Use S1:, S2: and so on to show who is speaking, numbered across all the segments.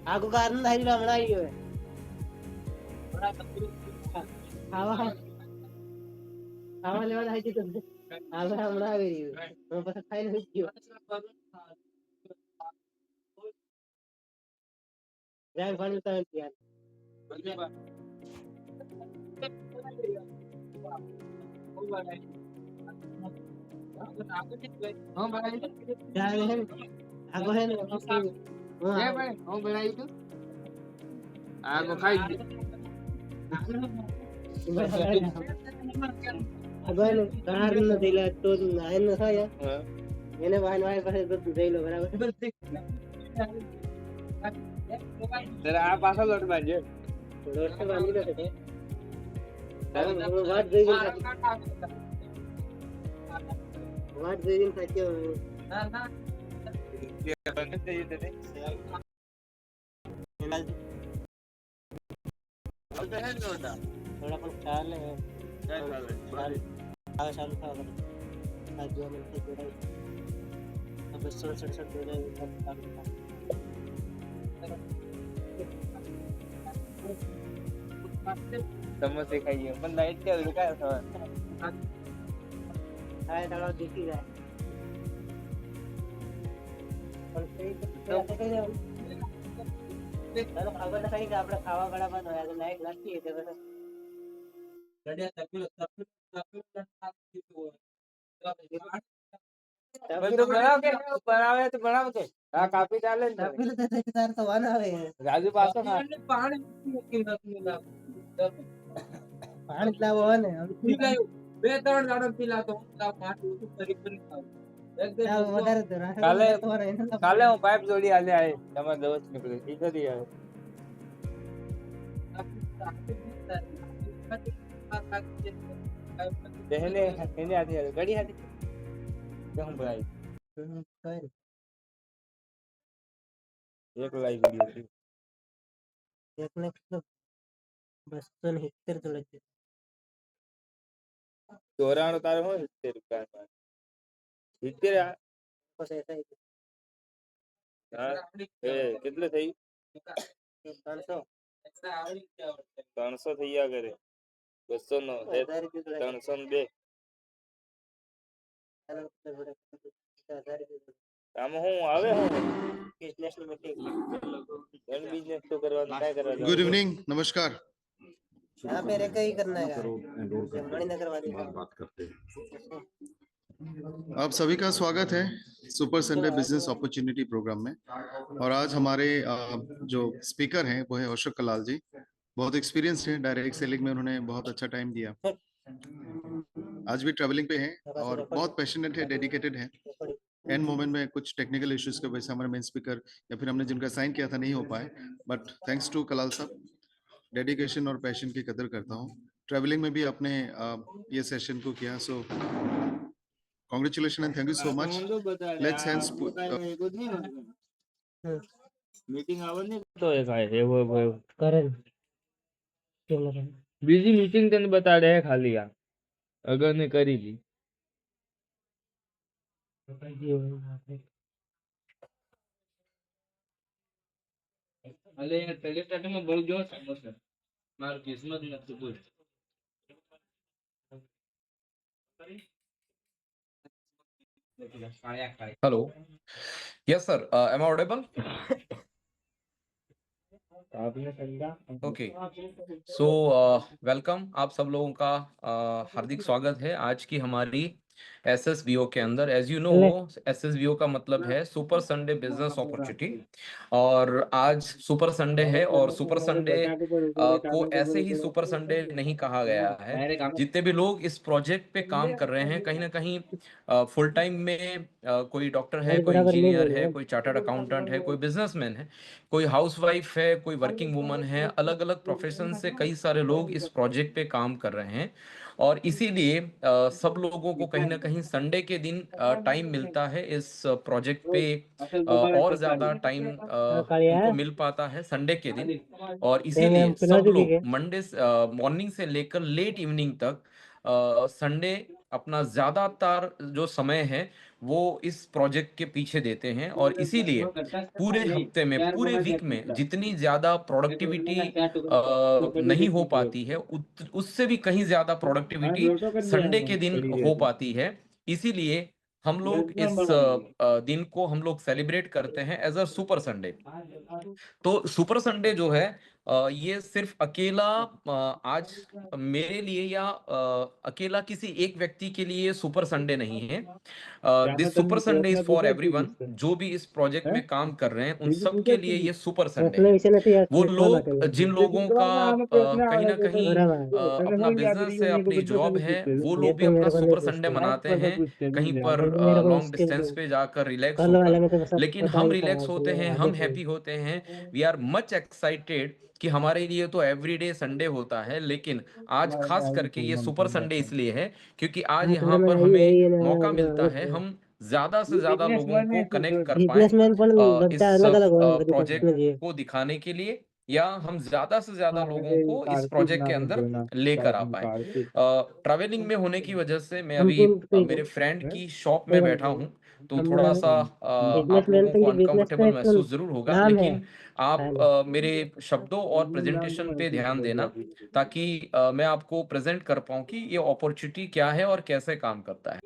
S1: आगो कारण धारी रमणा ही है आवा आवा लेवन है तो आवा रमणा गई मैं बस खाई नहीं क्यों जाए पानी तो यार हां भाई जाए है आगो है ये भाई हां बनाई तो आगो खाई अगोन कारण दिला तो आयन साया એને વાન વાય પાસે બધું જઈ લો બરાબર જરા આ પાછો લોટ બાંધજો લોટ તો બાંધી લો છે તારે વાત જઈ સાચો ના ના કે બને જઈ દે थोड़ा पण ख्याल है क्या ख्याल है आगे शाम था आज जो मिलते जोड़ा अब 67 हो जाए सब काम समोसे खाइए पण नाईट क्या काय असं हाय थोड़ा देखी जाए पण ते काय जाऊ चलो खबर नहीं कि आपने खावा बड़ा बंद होया तो लाइट लगती है तो गड़िया तपिल तो बनाओ के बनावे तो बनाओ के हां काफी डाले तपिल तो ठेकेदार तो वाना आवे राजू पास ना पानी मिला पानी लावो ने हम पीलायो બે ત્રણ દાડો પીલા તો માથું કરી ખાવ કાલે હું પાઇપ જોડી આલે આય તમારા દોસ્ત નીકળે ઈ કરી આવે पहले कहने आती है गाड़ी आती क्या हम भाई एक लाइव वीडियो थी एक ने बस तो नहीं तेरे तो लगे 94 तारे हो 70 रुपया इतने यार बस ऐसा ही हां ए कितने થઈ 300 300 થઈ ગયા કરે 209 302 આમ હું આવે હું બિઝનેસ મીટિંગ એન બિઝનેસ તો કરવાનું काय કરવાનું
S2: गुड इवनिंग, नमस्कार।
S1: यहाँ पे रह के ही करना है मणिनगर वाली
S2: बात करते हैं। आप सभी का स्वागत है super Sunday business opportunity programme में। और आज हमारे जो स्पीकर हैं वो है अशोक कलाल जी। बहुत एक्सपीरियंस है डायरेक्ट सेलिंग में, उन्होंने बहुत अच्छा टाइम दिया। आज भी ट्रैवलिंग पे हैं और बहुत पैशनेट है, डेडिकेटेड है। एंड मोमेंट में कुछ टेक्निकल इश्यूज की वजह से हमारे मेन स्पीकर या फिर हमने जिनका साइन किया था नहीं हो पाए, बट थैंक्स टू कलाल साहब, डेडिकेशन और पैशन की कदर करता हूँ। ट्रैवलिंग में भी आपने ये सेशन को किया, so congratulation and thank you so much. Let's hands
S3: meeting आवने तो एक है वो
S1: करे
S3: बिजी मीटिंग तने बता रहे हैं खाली आ अगर ने करी ली अले पहले स्टार्टिंग में बहुत जोर समस्या मार किस्मत નથી કોઈ
S4: Hello. Yes, sir. Am I audible? Okay. So, welcome. आप सब लोगों का हार्दिक स्वागत है आज की हमारी SSVO के अंदर। एज यू नो SSVO का मतलब है सुपर संडे बिजनेस अपॉर्चुनिटी, और आज सुपर संडे है और सुपर संडे को ऐसे ही सुपर संडे नहीं कहा गया है। जितने भी लोग इस प्रोजेक्ट पे काम कर रहे हैं कहीं ना कहीं फुल टाइम में कोई डॉक्टर है, कोई इंजीनियर है, कोई चार्टर्ड अकाउंटेंट है, कोई बिजनेसमैन है, कोई हाउसवाइफ है, कोई वर्किंग वुमन है, अलग अलग प्रोफेशन से कई सारे लोग इस प्रोजेक्ट पे काम कर रहे हैं। और इसीलिए सब लोगों को कहीं ना कहीं संडे के दिन टाइम मिलता है इस प्रोजेक्ट पे, और ज़्यादा टाइम उनको मिल पाता है संडे के दिन। और इसीलिए सब लोग मंडे मॉर्निंग से लेकर लेट इवनिंग तक संडे अपना ज़्यादातर जो समय है वो इस प्रोजेक्ट के पीछे देते हैं। और इसीलिए पूरे हफ्ते में, पूरे वीक में जितनी ज़्यादा प्रोडक्टिविटी नहीं हो पाती है, उससे भी कहीं ज़्यादा प्रोडक्टिविटी संडे के दिन हो पाती है। इसीलिए हम लोग इस दिन को हम लोग सेलिब्रेट करते हैं एज अ सुपर संडे। तो सुपर संडे जो है ये सिर्फ अकेला आज मेरे लिए या अकेला किसी एक व्यक्ति के लिए सुपर संडे नहीं है। This super Sunday is for everyone. जो भी इस प्रोजेक्ट में काम कर रहे हैं उन सब के लिए ये सुपर संडे है। वो लोग जिन लोगों का कहीं ना कहीं अपना बिजनेस है, अपनी जॉब है, वो लोग भी अपना सुपर संडे मनाते हैं कहीं पर लॉन्ग डिस्टेंस पे जाकर रिलैक्स होकर। लेकिन हम रिलैक्स होते हैं, हम हैप्पी होते हैं, वी आर मच एक्साइटेड कि हमारे लिए तो एवरीडे संडे होता है, लेकिन आज खास करके ये सुपर संडे इसलिए है क्योंकि आज यहाँ पर हमें मौका मिलता है हम ज्यादा से ज्यादा लोगों को कनेक्ट कर पाए इस प्रोजेक्ट को दिखाने के लिए, या हम ज्यादा से ज्यादा लोगों को इस प्रोजेक्ट के अंदर लेकर आ पाए। ट्रैवलिंग में होने की वजह से मैं अभी मेरे फ्रेंड की शॉप में बैठा हूँ, तो थोड़ा सा आप लोगों को अनकंफर्टेबल महसूस जरूर होगा, लेकिन आप मेरे शब्दों और प्रेजेंटेशन पे ध्यान देना ताकि मैं आपको प्रेजेंट कर पाऊँ कि ये अपॉर्चुनिटी क्या है और कैसे काम करता है।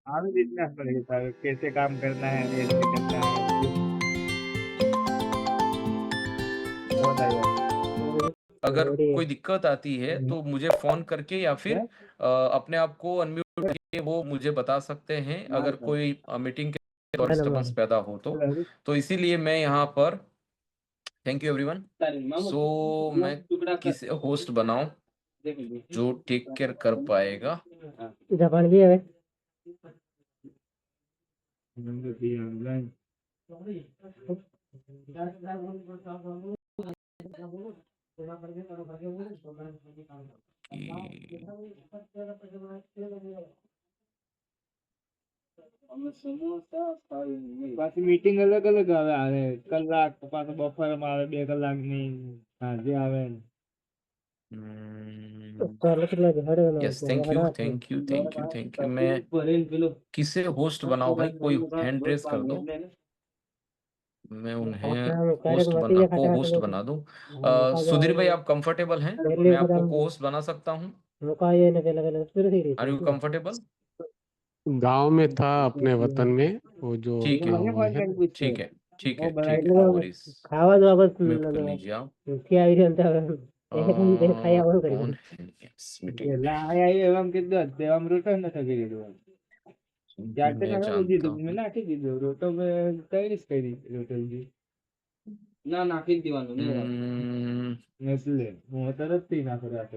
S3: हमें देखना पड़ेगा सर कैसे काम करना है, कैसे करना है। बहुत आया।
S4: अगर कोई दिक्कत आती है तो मुझे फोन करके या फिर अपने आप को अनम्यूट करके वो मुझे बता सकते हैं अगर कोई मीटिंग के दौरान डिस्टर्बेंस पैदा हो तो इसीलिए मैं यहाँ पर थैंक यू एवरीवन। सो मैं किसे होस्ट बनाऊं जो टेक केयर कर पाएगा।
S1: जापान भी है
S3: પાછી મીટિંગ અલગ અલગ આવે કલાક પાછો બપોરમાં આવે 2 કલાકની સાંજે આવે।
S4: Yes thank you. मैं किसे होस्ट बनाऊं भाई, कोई हैंड रेस कर दो, मैं उन्हें को होस्ट बना दूं। सुधीर भाई आप कंफर्टेबल हैं? मैं आपको को होस्ट बना सकता हूं। Are you comfortable?
S5: गांव में था अपने वतन में वो जो
S4: ठीक
S5: हुआ है।
S4: है ठीक है ठीक है ठीक है, नो वरीज।
S1: खावा दो बस
S4: म्यूट कर लीजिए आप।
S1: क्या भी अंत है खाया बंद कर
S4: कौन है इस मीटिंग में?
S3: લાયા એમ કીધું તે આમ રોટો નતો કર્યો જાતે
S4: मैं
S3: ના
S4: जानता
S3: ઉજી તો
S4: हूं।
S3: મેં નાખી દીધો રોટો મેં તૈયારી કરી રોટો જી ના નાખી દેવાનું ને એટલે હું તરત થી નાખો રાતે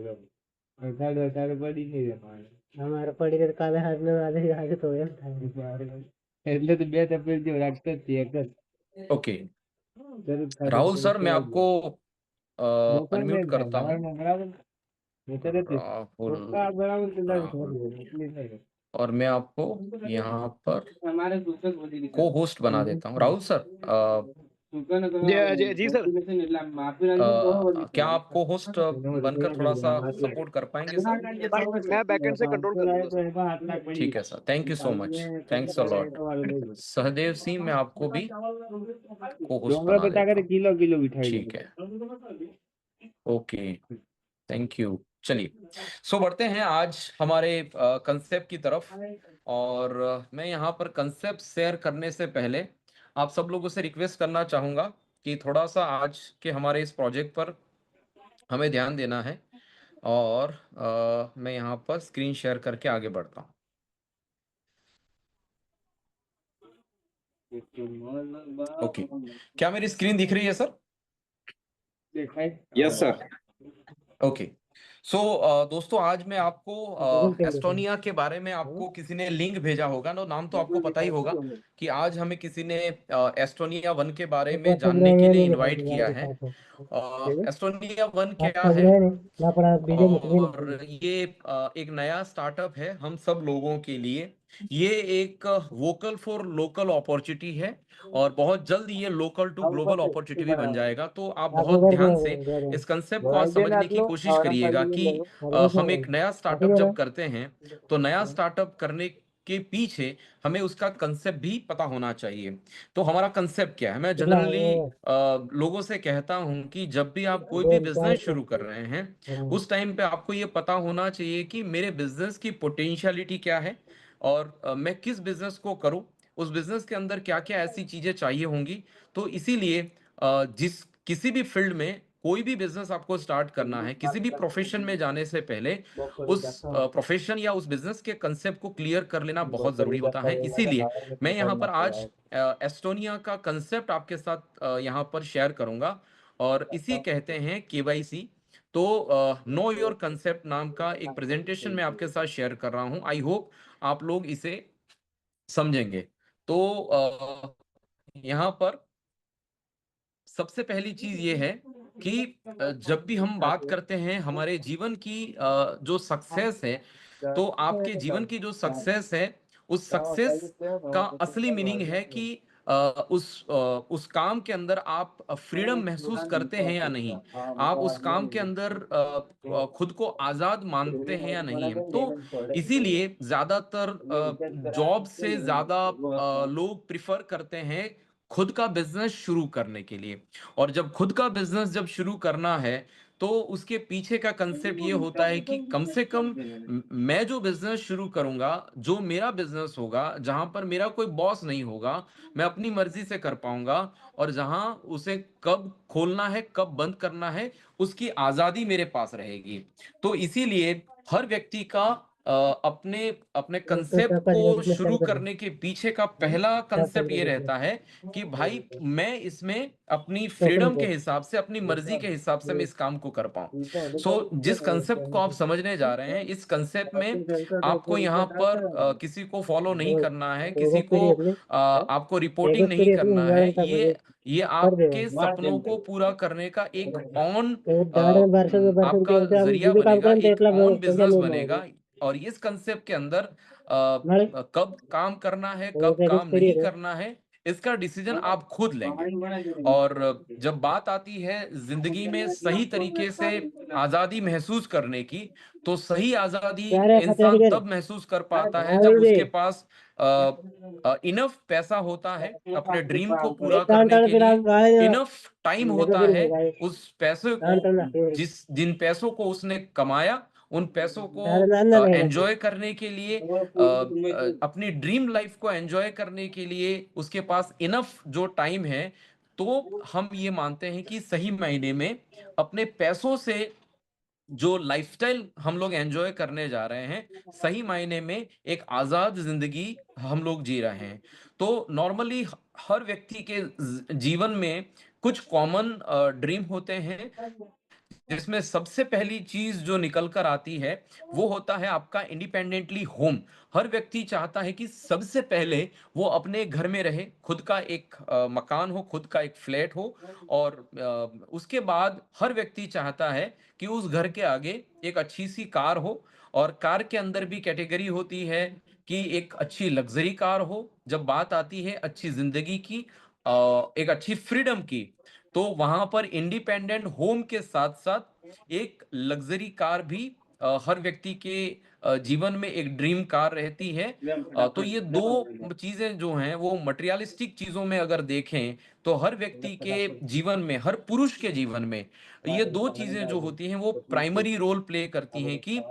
S3: સાડે સાડે પડી નહીં રે મારે
S1: हमारे पड़ी के काले हाथ में आधे तो एम था
S3: એટલે તો બે તપેલ જેવું રાખતો જ એક જ
S4: ओके
S3: તરત
S4: राहुल सर मैं आपको
S3: બપોર
S4: अनम्यूट
S3: નહીં
S4: करता हूं।
S3: થાય બરાબર मैं तरत ही
S4: राहुल
S3: पक्का बराबर से लग
S4: राहुल
S3: इसलिए नहीं
S4: और मैं आपको यहाँ पर
S3: हमारे दूसरे बोली
S4: को होस्ट बना देता हूँ। राहुल सर
S6: जी सर।
S4: क्या आप को होस्ट बनकर थोड़ा सा सपोर्ट कर पाएंगे सर?
S6: मैं बैकएंड से कंट्रोल करूंगा सर।
S4: ठीक है sir, thank you so much, thanks a lot. Sahdev Singh मैं आपको भी को होस्ट बना देता हूँ।
S3: किलो किलो बिठाई
S4: ठीक है ओके थैंक यू। चलिए सो बढ़ते हैं आज हमारे कंसेप्ट की तरफ। और मैं यहाँ पर कंसेप्ट शेयर करने से पहले आप सब लोगों से रिक्वेस्ट करना चाहूँगा कि थोड़ा सा आज के हमारे इस प्रोजेक्ट पर हमें ध्यान देना है। और मैं यहाँ पर स्क्रीन शेयर करके आगे बढ़ता हूँ। ओके क्या मेरी स्क्रीन दिख रही है सर?
S6: Yes sir.
S4: ओके दोस्तों आज मैं आपको एस्टोनिया के बारे में आपको किसी ने लिंक भेजा होगा ना, नाम तो आपको पता ही होगा कि आज हमें किसी ने एस्टोनिया 1 के बारे में जानने के लिए इनवाइट किया है। एस्टोनिया 1 क्या है और ये एक नया स्टार्टअप है हम सब लोगों के लिए। ये एक वोकल फॉर लोकल अपॉर्चुनिटी है और बहुत जल्द ये लोकल टू ग्लोबल अपॉर्चुनिटी भी बन जाएगा। तो आप बहुत ध्यान से इस कंसेप्ट को आज समझने की कोशिश करिएगा कि हम एक नया स्टार्टअप जब करते हैं तो नया स्टार्टअप करने के पीछे हमें उसका कंसेप्ट भी पता होना चाहिए। तो हमारा कंसेप्ट क्या है, मैं जनरली लोगों से कहता हूं कि जब भी आप कोई भी बिजनेस शुरू कर रहे हैं उस टाइम पे आपको ये पता होना चाहिए कि मेरे बिजनेस की पोटेंशियलिटी क्या है और मैं किस बिजनेस को करूं, उस बिजनेस के अंदर क्या क्या ऐसी चीजें चाहिए होंगी। तो इसीलिए जिस किसी भी फील्ड में कोई भी बिजनेस आपको स्टार्ट करना है, किसी भी प्रोफेशन में जाने से पहले उस प्रोफेशन या उस बिजनेस के कंसेप्ट को क्लियर कर लेना बहुत जरूरी होता है। इसीलिए मैं यहाँ पर आज एस्टोनिया का कंसेप्ट आपके साथ यहाँ पर शेयर करूंगा और इसी कहते हैं केवाईसी। तो नो योर कंसेप्ट नाम का एक प्रेजेंटेशन मैं आपके साथ शेयर कर रहा हूं। आई होप आप लोग इसे समझेंगे। तो यहाँ पर सबसे पहली चीज ये है कि जब भी हम बात करते हैं हमारे जीवन की जो सक्सेस है, तो आपके जीवन की जो सक्सेस है उस सक्सेस का असली मीनिंग है कि उस काम के अंदर आप फ्रीडम महसूस करते हैं या नहीं, आप उस काम के अंदर खुद को आजाद मानते हैं या नहीं। तो इसीलिए ज्यादातर जॉब से ज्यादा लोग प्रिफर करते हैं खुद का बिजनेस शुरू करने के लिए। और जब खुद का बिजनेस जब शुरू करना है तो उसके पीछे का कंसेप्ट ये होता है कि कम से कम मैं जो बिजनेस शुरू करूंगा, जो मेरा बिजनेस होगा, जहां पर मेरा कोई बॉस नहीं होगा, मैं अपनी मर्जी से कर पाऊंगा और जहां उसे कब खोलना है कब बंद करना है उसकी आजादी मेरे पास रहेगी। तो इसीलिए हर व्यक्ति का अपने अपने कंसेप्ट को शुरू करने के पीछे का पहला कंसेप्ट ये रहता है कि भाई मैं इसमें अपनी फ्रीडम के हिसाब से, अपनी मर्जी के हिसाब से मैं इस काम को कर पाऊं। जिस कंसेप्ट को आप समझने जा रहे हैं, इस कंसेप्ट में आपको यहाँ पर किसी को फॉलो नहीं करना है, किसी को आपको रिपोर्टिंग नहीं करना है। ये आपके सपनों को पूरा करने का एक आपका जरिया बनेगा, एक ऑन बिजनेस बनेगा। और इस कंसेप्ट के अंदर कब काम करना है कब काम नहीं करना है इसका डिसीजन आप खुद लेंगे। और जब बात आती है जिंदगी में सही तरीके से आजादी महसूस करने की, तो सही आजादी इंसान तब महसूस कर पाता है जब उसके पास इनफ पैसा होता है अपने ड्रीम को पूरा करने के लिए, इनफ टाइम होता है उस पैसे को, जिन पैसों को उसने कमाया उन पैसों को एंजॉय करने के लिए, अपनी ड्रीम लाइफ को एंजॉय करने के लिए उसके पास इनफ जो टाइम है। तो हम ये मानते हैं कि सही मायने में अपने पैसों से जो लाइफस्टाइल हम लोग एंजॉय करने जा रहे हैं, सही मायने में एक आजाद जिंदगी हम लोग जी रहे हैं। तो नॉर्मली हर व्यक्ति के जीवन में कुछ कॉमन ड्रीम होते हैं, जिसमें सबसे पहली चीज जो निकल कर आती है वो होता है आपका इंडिपेंडेंटली होम। हर व्यक्ति चाहता है कि सबसे पहले वो अपने घर में रहे, खुद का एक मकान हो, खुद का एक फ्लैट हो। और उसके बाद हर व्यक्ति चाहता है कि उस घर के आगे एक अच्छी सी कार हो। और कार के अंदर भी कैटेगरी होती है कि एक अच्छी लग्जरी कार हो, जब बात आती है अच्छी जिंदगी की, एक अच्छी फ्रीडम की, तो वहां पर इंडिपेंडेंट होम के साथ साथ एक लग्जरी कार भी हर व्यक्ति के जीवन में एक ड्रीम कार रहती है। तो ये दो चीजें जो हैं वो मटेरियलिस्टिक चीजों में अगर देखें तो हर व्यक्ति के जीवन में, हर पुरुष के जीवन में ये दो चीजें जो होती हैं वो प्राइमरी रोल प्ले करती हैं कि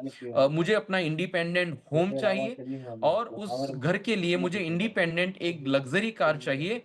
S4: मुझे अपना इंडिपेंडेंट होम चाहिए और उस घर के लिए मुझे इंडिपेंडेंट एक लग्जरी कार चाहिए।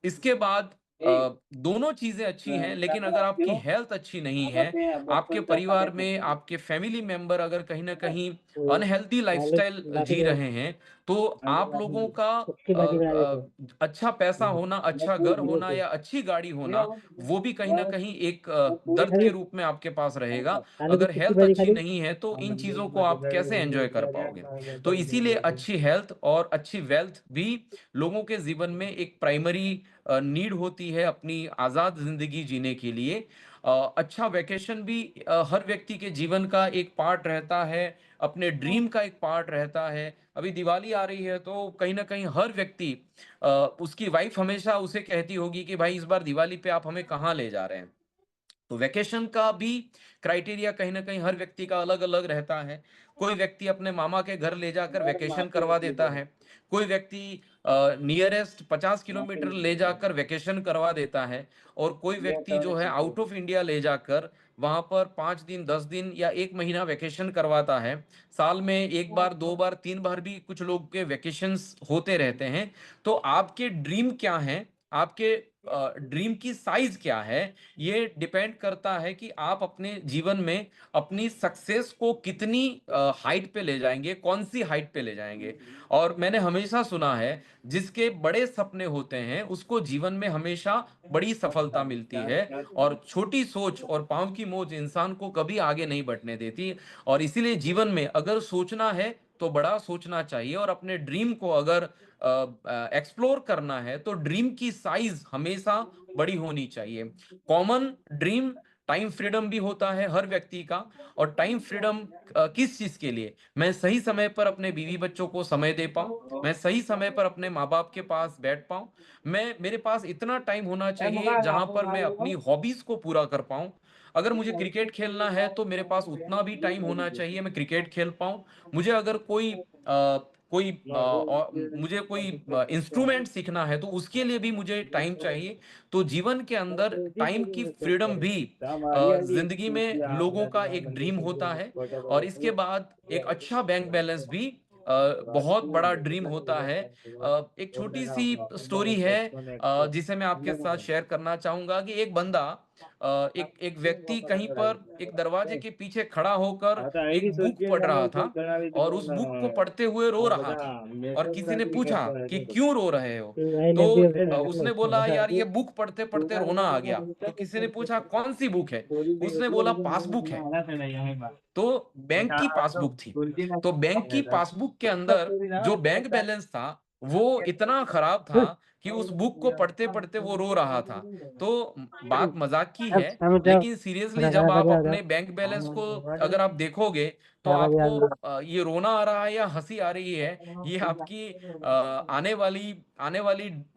S4: इसके बाद दोनों चीजें अच्छी हैं, लेकिन अगर आपकी हेल्थ अच्छी नहीं है, आपके परिवार में आपके फैमिली मेंबर अगर कहीं ना कहीं अनहेल्दी लाइफस्टाइल जी रहे हैं, तो आप लोगों का
S1: उसकी बाजी बना देते
S4: अच्छा पैसा होना, अच्छा घर होना या अच्छी गाड़ी होना, वो भी कहीं ना कहीं एक दर्द के रूप में आपके पास रहेगा।
S1: आलू की
S4: अगर
S1: टिक्की
S4: हेल्थ
S1: भाजी
S4: अच्छी
S1: खाली
S4: नहीं है तो इन चीजों को आप कैसे एंजॉय कर पाओगे? तो इसीलिए अच्छी हेल्थ और अच्छी वेल्थ भी लोगों के जीवन में एक प्राइमरी नीड होती है अपनी आजाद जिंदगी जीने के लिए। अच्छा वैकेशन भी हर व्यक्ति के जीवन का एक पार्ट रहता है, अपने ड्रीम का एक पार्ट रहता है। अभी दिवाली आ रही है तो कहीं ना कहीं हर व्यक्ति, उसकी वाइफ हमेशा उसे कहती होगी कि भाई इस बार दिवाली पे आप हमें कहाँ ले जा रहे हैं। तो वैकेशन का भी क्राइटेरिया कहीं ना कहीं हर व्यक्ति का अलग अलग रहता है। कोई व्यक्ति अपने मामा के घर ले जाकर वैकेशन करवा देता है, कोई व्यक्ति नियरेस्ट 50 किलोमीटर ले जाकर वैकेशन करवा देता है, और कोई व्यक्ति जो है आउट ऑफ इंडिया ले जाकर वहां पर 5 दिन 10 दिन या 1 महीना वैकेशन करवाता है। साल में एक बार, 2 बार, 3 बार भी कुछ लोग के वैकेशंस होते रहते हैं। तो आपके ड्रीम क्या है, आपके ड्रीम की साइज क्या है, ये डिपेंड करता है कि आप अपने जीवन में अपनी सक्सेस को कितनी हाइट पे ले जाएंगे, कौन सी हाइट पे ले जाएंगे। और मैंने हमेशा सुना है जिसके बड़े सपने होते हैं उसको जीवन में हमेशा बड़ी सफलता मिलती है, और छोटी सोच और पांव की मोच इंसान को कभी आगे नहीं बढ़ने देती। और इसीलिए जीवन में अगर सोचना है तो बड़ा सोचना चाहिए, और अपने ड्रीम को अगर एक्सप्लोर करना है तो ड्रीम की साइज हमेशा बड़ी होनी चाहिए। कॉमन ड्रीम टाइम फ्रीडम भी होता है हर व्यक्ति का। और टाइम फ्रीडम किस चीज के लिए? मैं सही समय पर अपने बीवी बच्चों को समय दे पाऊं, मैं सही समय पर अपने माँ बाप के पास बैठ पाऊं, मैं, मेरे पास इतना टाइम होना चाहिए जहां पर मैं अपनी हॉबीज को पूरा कर पाऊं। अगर मुझे क्रिकेट खेलना है तो मेरे पास उतना भी टाइम होना चाहिए, मैं क्रिकेट खेल पाऊं। मुझे अगर मुझे कोई इंस्ट्रूमेंट सीखना है तो उसके लिए भी मुझे टाइम चाहिए। तो जीवन के अंदर टाइम की फ्रीडम भी जिंदगी में लोगों का एक ड्रीम होता है। और इसके बाद एक अच्छा बैंक बैलेंस भी बहुत बड़ा ड्रीम होता है। एक छोटी सी स्टोरी है जिसे मैं आपके साथ शेयर करना चाहूंगा कि एक बंदा, एक एक व्यक्ति कहीं पर एक दरवाजे के पीछे खड़ा होकर एक बुक पढ़ रहा था, और उस बुक को पढ़ते हुए रो रहा था। और किसी ने पूछा कि क्यों रो रहे हो? तो उसने बोला यार ये बुक पढ़ते पढ़ते रोना आ गया। तो किसी ने पूछा कौन सी बुक है? उसने बोला पासबुक है। तो बैंक की पासबुक थी। तो बैंक की पासबुक के अंदर जो बैंक बैलेंस था वो इतना खराब था कि उस बुक को पढ़ते पढ़ते वो रो रहा था। तो बात मजाक की
S1: अब
S4: है,
S1: मतलब
S4: लेकिन सीरियसली
S1: रगड़ा
S4: जब आप
S1: रगड़ा रगड़ा
S4: अपने बैंक बैलेंस को अगर आप देखोगे तो
S1: क्या बाजी
S4: आपको
S1: आलू
S4: ये रोना आ रहा है या हंसी आ रही है, ये आपकी आने वाली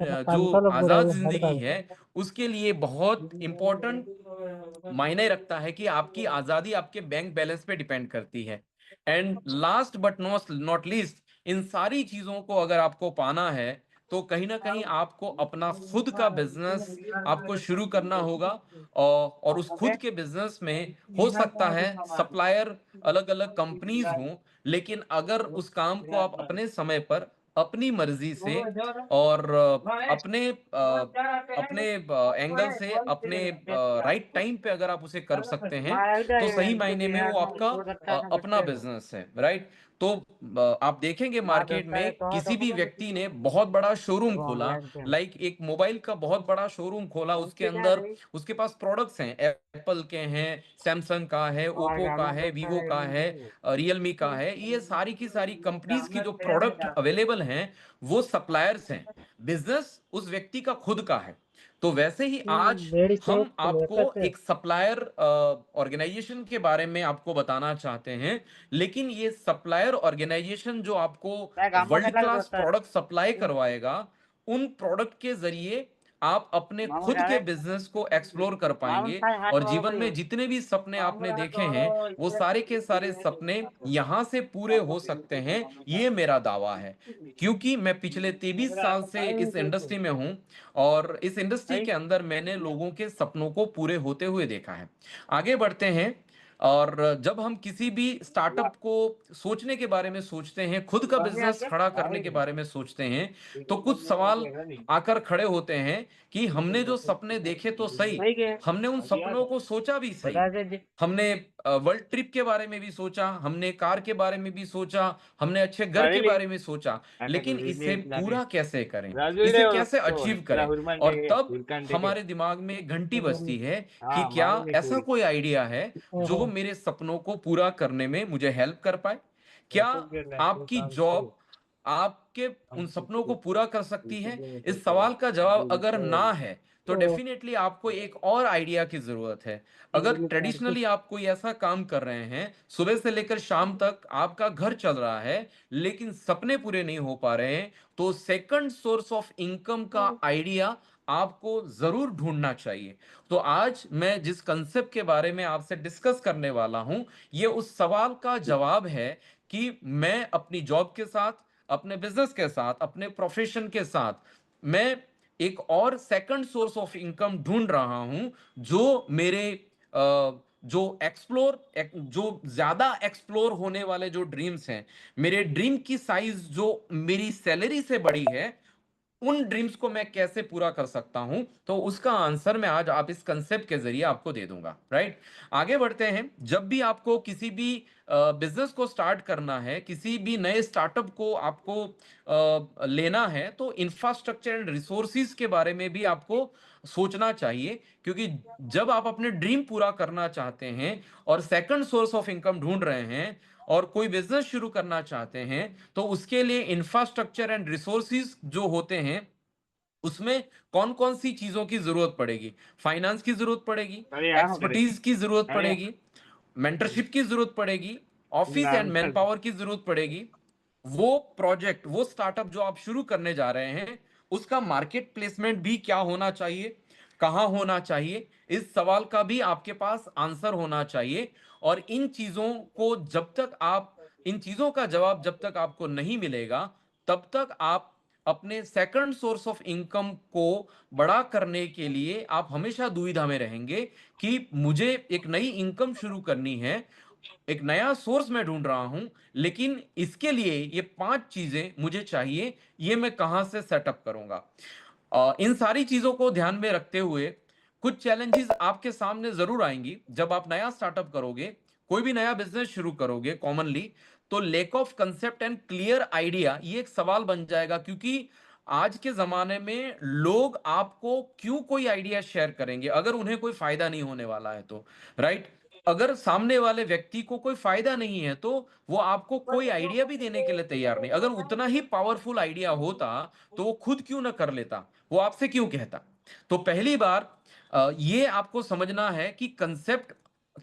S4: जो
S1: 500 लोग पूरा
S4: आजाद
S1: हर
S4: जिंदगी
S1: साल
S4: है उसके लिए बहुत इंपॉर्टेंट मायने रखता है कि आपकी आजादी आपके बैंक बैलेंस पे डिपेंड करती है। And last but not least, इन सारी चीजों को अगर आपको पाना है तो कहीं ना कहीं आपको अपना खुद का बिजनेस आपको शुरू करना होगा। और उस खुद के बिजनेस में हो सकता है सप्लायर अलग अलग कंपनीज हों, लेकिन अगर उस काम को आप अपने समय पर अपनी मर्जी से और अपने एंगल से अपने राइट टाइम पे अगर आप उसे कर सकते हैं तो सही मायने में वो आपका अपना बिजनेस है, राइट? तो आप देखेंगे मार्केट में किसी भी व्यक्ति ने बहुत बड़ा शोरूम खोला, लाइक एक मोबाइल का बहुत बड़ा शोरूम खोला, उसके अंदर उसके पास प्रोडक्ट्स हैं, एप्पल के हैं, सैमसंग का है, ओप्पो का है, वीवो का है, रियलमी का है। ये सारी की सारी कंपनीज की जो प्रोडक्ट अवेलेबल हैं वो सप्लायर्स हैं, बिजनेस उस व्यक्ति का खुद का है। तो वैसे ही आज
S1: डेढ़ सौ
S4: हम आपको
S1: किलोमीटर
S4: एक सप्लायर ऑर्गेनाइजेशन के बारे में आपको बताना चाहते हैं। लेकिन ये सप्लायर ऑर्गेनाइजेशन जो आपको वर्ल्ड क्लास प्रोडक्ट सप्लाई करवाएगा, उन प्रोडक्ट के जरिए आप अपने खुद के बिजनेस को एक्सप्लोर कर पाएंगे। और जीवन में जितने भी सपने आपने देखे हैं वो सारे के सारे सपने यहां से पूरे हो सकते हैं, ये मेरा दावा है। क्योंकि मैं पिछले 23 साल से इस इंडस्ट्री में हूं, और इस इंडस्ट्री के अंदर मैंने लोगों के सपनों को पूरे होते हुए देखा है। आगे बढ़ते हैं। और जब हम किसी भी स्टार्टअप को सोचने के बारे में सोचते हैं, खुद का बिजनेस खड़ा करने के बारे में सोचते हैं, तो कुछ सवाल आकर खड़े होते हैं कि हमने जो सपने देखे तो सही, हमने उन सपनों को सोचा भी सही, हमने वर्ल्ड ट्रिप के बारे में भी सोचा, हमने कार के बारे में भी सोचा, हमने अच्छे घर के बारे में सोचा, लेकिन इसे पूरा कैसे करें, इसे कैसे अचीव करें। और तब हमारे दिमाग में एक घंटी बजती है कि क्या ऐसा कोई आइडिया है जो मेरे सपनों को पूरा करने में मुझे हेल्प कर पाए। क्या आपकी जॉब आपके उन सपनों को पूरा कर सकती है? इस सवाल का जवाब अगर ना है तो डेफिनेटली आपको एक और आइडिया की जरूरत है। अगर ट्रेडिशनली आप कोई ऐसा काम कर रहे हैं, सुबह से लेकर शाम तक आपका घर चल रहा है, लेकिन सपने पूरे नहीं हो पा रहे हैं, तो सेकंड सोर्स ऑफ इनकम का आइडिया आपको जरूर ढूंढना चाहिए। तो आज मैं जिस कंसेप्ट के बारे में आपसे डिस्कस करने वाला हूं, ये उस सवाल का जवाब है कि मैं अपनी जॉब के साथ, अपने बिजनेस के साथ, अपने प्रोफेशन के साथ मैं एक और सेकंड सोर्स ऑफ इनकम ढूंढ रहा हूं जो मेरे जो ज्यादा एक्सप्लोर होने वाले जो ड्रीम्स हैं, मेरे ड्रीम की साइज जो मेरी सैलरी से बड़ी है, उन ड्रीम्स को मैं कैसे पूरा कर सकता हूं, तो उसका आंसर मैं आज आप इस कंसेप्ट के जरिए आपको दे दूंगा। राइट, आगे बढ़ते हैं। जब भी आपको किसी भी बिजनेस को स्टार्ट करना है, किसी भी नए स्टार्टअप को आपको लेना है, तो इंफ्रास्ट्रक्चर एंड रिसोर्सिस के बारे में भी आपको सोचना चाहिए, क्योंकि जब आप अपने ड्रीम पूरा करना चाहते हैं और सेकंड सोर्स ऑफ इनकम ढूंढ रहे हैं और कोई बिजनेस शुरू करना चाहते हैं, तो उसके लिए इंफ्रास्ट्रक्चर एंड रिसोर्सिस जो होते हैं, उसमें कौन कौन सी चीजों की जरूरत पड़ेगी। फाइनेंस की जरूरत पड़ेगी, एक्सपर्टीज की जरूरत पड़ेगी, मेंटरशिप की जरूरत पड़ेगी, ऑफिस एंड मैन पावर की जरूरत पड़ेगी। वो प्रोजेक्ट, वो स्टार्टअप जो आप शुरू करने जा रहे हैं, उसका मार्केट प्लेसमेंट भी क्या होना चाहिए, कहां होना चाहिए, इस सवाल का भी आपके पास आंसर होना चाहिए। और इन चीजों को जब तक आप, इन चीजों का जवाब जब तक आपको नहीं मिलेगा, तब तक आप अपने सेकंड सोर्स ऑफ इनकम को बड़ा करने के लिए आप हमेशा दुविधा में रहेंगे कि मुझे एक नई इनकम शुरू करनी है, एक नया सोर्स मैं ढूंढ रहा हूं, लेकिन इसके लिए ये 5 चीजें मुझे चाहिए, ये मैं कहां से सेटअप करूंगा। इन सारी चीजों को ध्यान में रखते हुए कुछ चैलेंजेस आपके सामने जरूर आएंगी जब आप नया स्टार्टअप करोगे, कोई भी नया बिजनेस शुरू करोगे। कॉमनली तो lake of concept and clear idea ये एक सवाल बन जाएगा, क्योंकि आज के जमाने में लोग आपको क्यों कोई आइडिया शेयर करेंगे अगर उन्हें कोई फायदा नहीं होने वाला है तो। राइट, अगर सामने वाले व्यक्ति को कोई फायदा नहीं है तो वो आपको कोई आइडिया भी देने के लिए तैयार नहीं। अगर उतना ही पावरफुल आइडिया होता तो वो खुद क्यों ना कर लेता, वो आपसे क्यों कहता। तो पहली बार ये आपको समझना है कि कंसेप्ट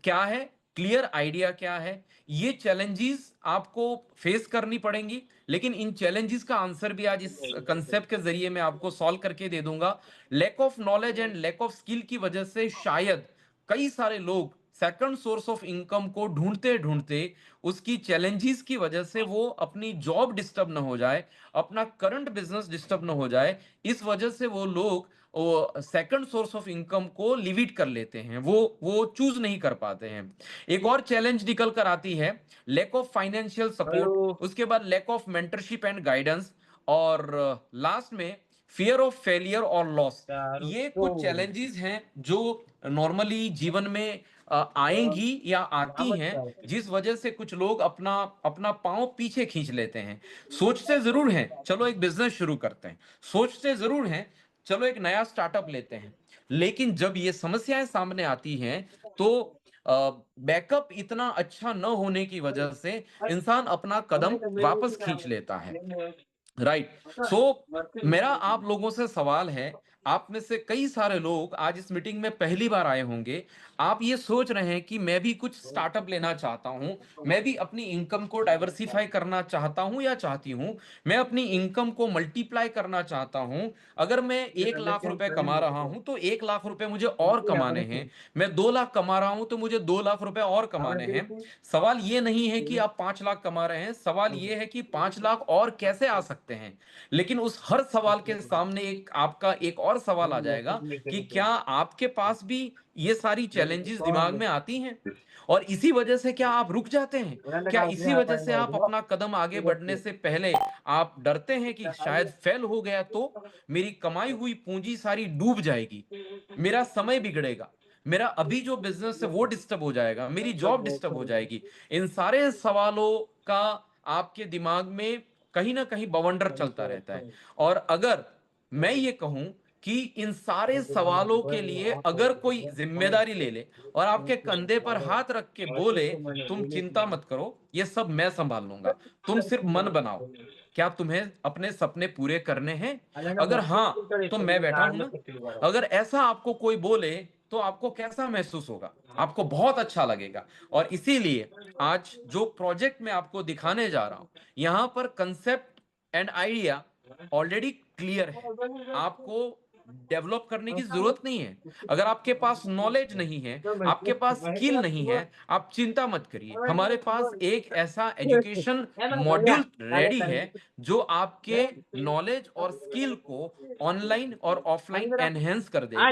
S4: क्या है, क्लियर आइडिया क्या है। ये चैलेंजेस आपको फेस करनी पड़ेंगी, लेकिन इन चैलेंजेस का आंसर भी आज इस कंसेप्ट के जरिए मैं आपको सॉल्व करके दे दूंगा। Lack of knowledge and lack of skill की वजह से शायद कई सारे लोग सेकंड सोर्स ऑफ इनकम को ढूंढते ढूंढते, उसकी चैलेंजेस की वजह से वो अपनी जॉब डिस्टर्ब ना हो जाए, अपना करंट बिजनेस डिस्टर्ब ना हो जाए, इस वजह से वो लोग सेकंड सोर्स ऑफ इनकम को लिविट कर लेते हैं, वो चूज नहीं कर पाते हैं। एक और चैलेंज निकल कर आती है लैक ऑफ फाइनेंशियल सपोर्ट, उसके बाद lack of mentorship and guidance, और लास्ट में फियर ऑफ फेलियर और लॉस। ये कुछ चैलेंजेस हैं जो नॉर्मली जीवन में आएंगी या आती हैं, जिस वजह से कुछ लोग अपना अपना पांव पीछे खींच लेते हैं। सोचते जरूर हैं चलो एक बिजनेस शुरू करते हैं, सोचते जरूर हैं चलो एक नया स्टार्टअप लेते हैं, लेकिन जब ये समस्याएं सामने आती हैं तो बैकअप इतना अच्छा न होने की वजह से इंसान अपना कदम वापस खींच लेता है। राइट, सो मेरा आप लोगों से सवाल है, आप में से कई सारे लोग आज इस मीटिंग में पहली बार आए होंगे। आप ये सोच रहे हैं कि मैं भी कुछ स्टार्टअप लेना चाहता हूं, मैं भी अपनी इनकम को डाइवर्सिफाई करना चाहता हूं या चाहती हूं, मैं अपनी इनकम को मल्टीप्लाई करना चाहता हूं। अगर मैं 1 लाख रुपए कमा रहा हूं तो 1 लाख रुपए मुझे और कमाने हैं, मैं 2 लाख कमा रहा हूं तो मुझे 2 लाख रुपए और कमाने हैं। सवाल ये नहीं है कि आप 5 लाख कमा रहे हैं, सवाल ये है कि 5 लाख और कैसे आ सकते हैं। लेकिन उस हर सवाल के सामने एक आपका एक और सवाल आ जाएगा कि क्या आपके पास भी ये सारी चैलेंजेस दिमाग में आती हैं और इसी वजह से क्या आप रुक जाते हैं? क्या इसी वजह से आप अपना कदम आगे बढ़ने से पहले आप डरते हैं कि शायद फेल हो गया तो मेरी कमाई हुई पूंजी सारी डूब जाएगी, मेरा समय बिगड़ेगा, मेरा अभी जो बिजनेस है वो डिस्टर्ब हो जाएगा, मेरी जॉब डिस्टर्ब हो जाएगी? इन सारे सवालों का आपके दिमाग में कहीं ना कहीं बवंडर चलता रहता है। और अगर मैं ये कहूं कि इन सारे सवालों के लिए अगर कोई जिम्मेदारी ले ले और आपके कंधे पर हाथ रख के बोले तुम चिंता मत करो, ये सब मैं संभाल लूंगा, तुम सिर्फ मन बनाओ, क्या तुम्हें अपने सपने पूरे करने हैं? अगर हाँ, तो मैं बैठा हूं ना। अगर ऐसा आपको कोई बोले तो आपको कैसा महसूस होगा? आपको बहुत अच्छा लगेगा। और इसीलिए आज जो प्रोजेक्ट मैं आपको दिखाने जा रहा हूं, यहां पर concept and idea already clear है, आपको डेवलप करने की जरूरत नहीं है। अगर आपके पास नॉलेज नहीं है, आपके पास स्किल नहीं है, आप चिंता मत करिए, हमारे पास एक ऐसा एजुकेशन मॉड्यूल रेडी है जो आपके नॉलेज और स्किल को ऑनलाइन और ऑफलाइन एनहेंस कर देगा।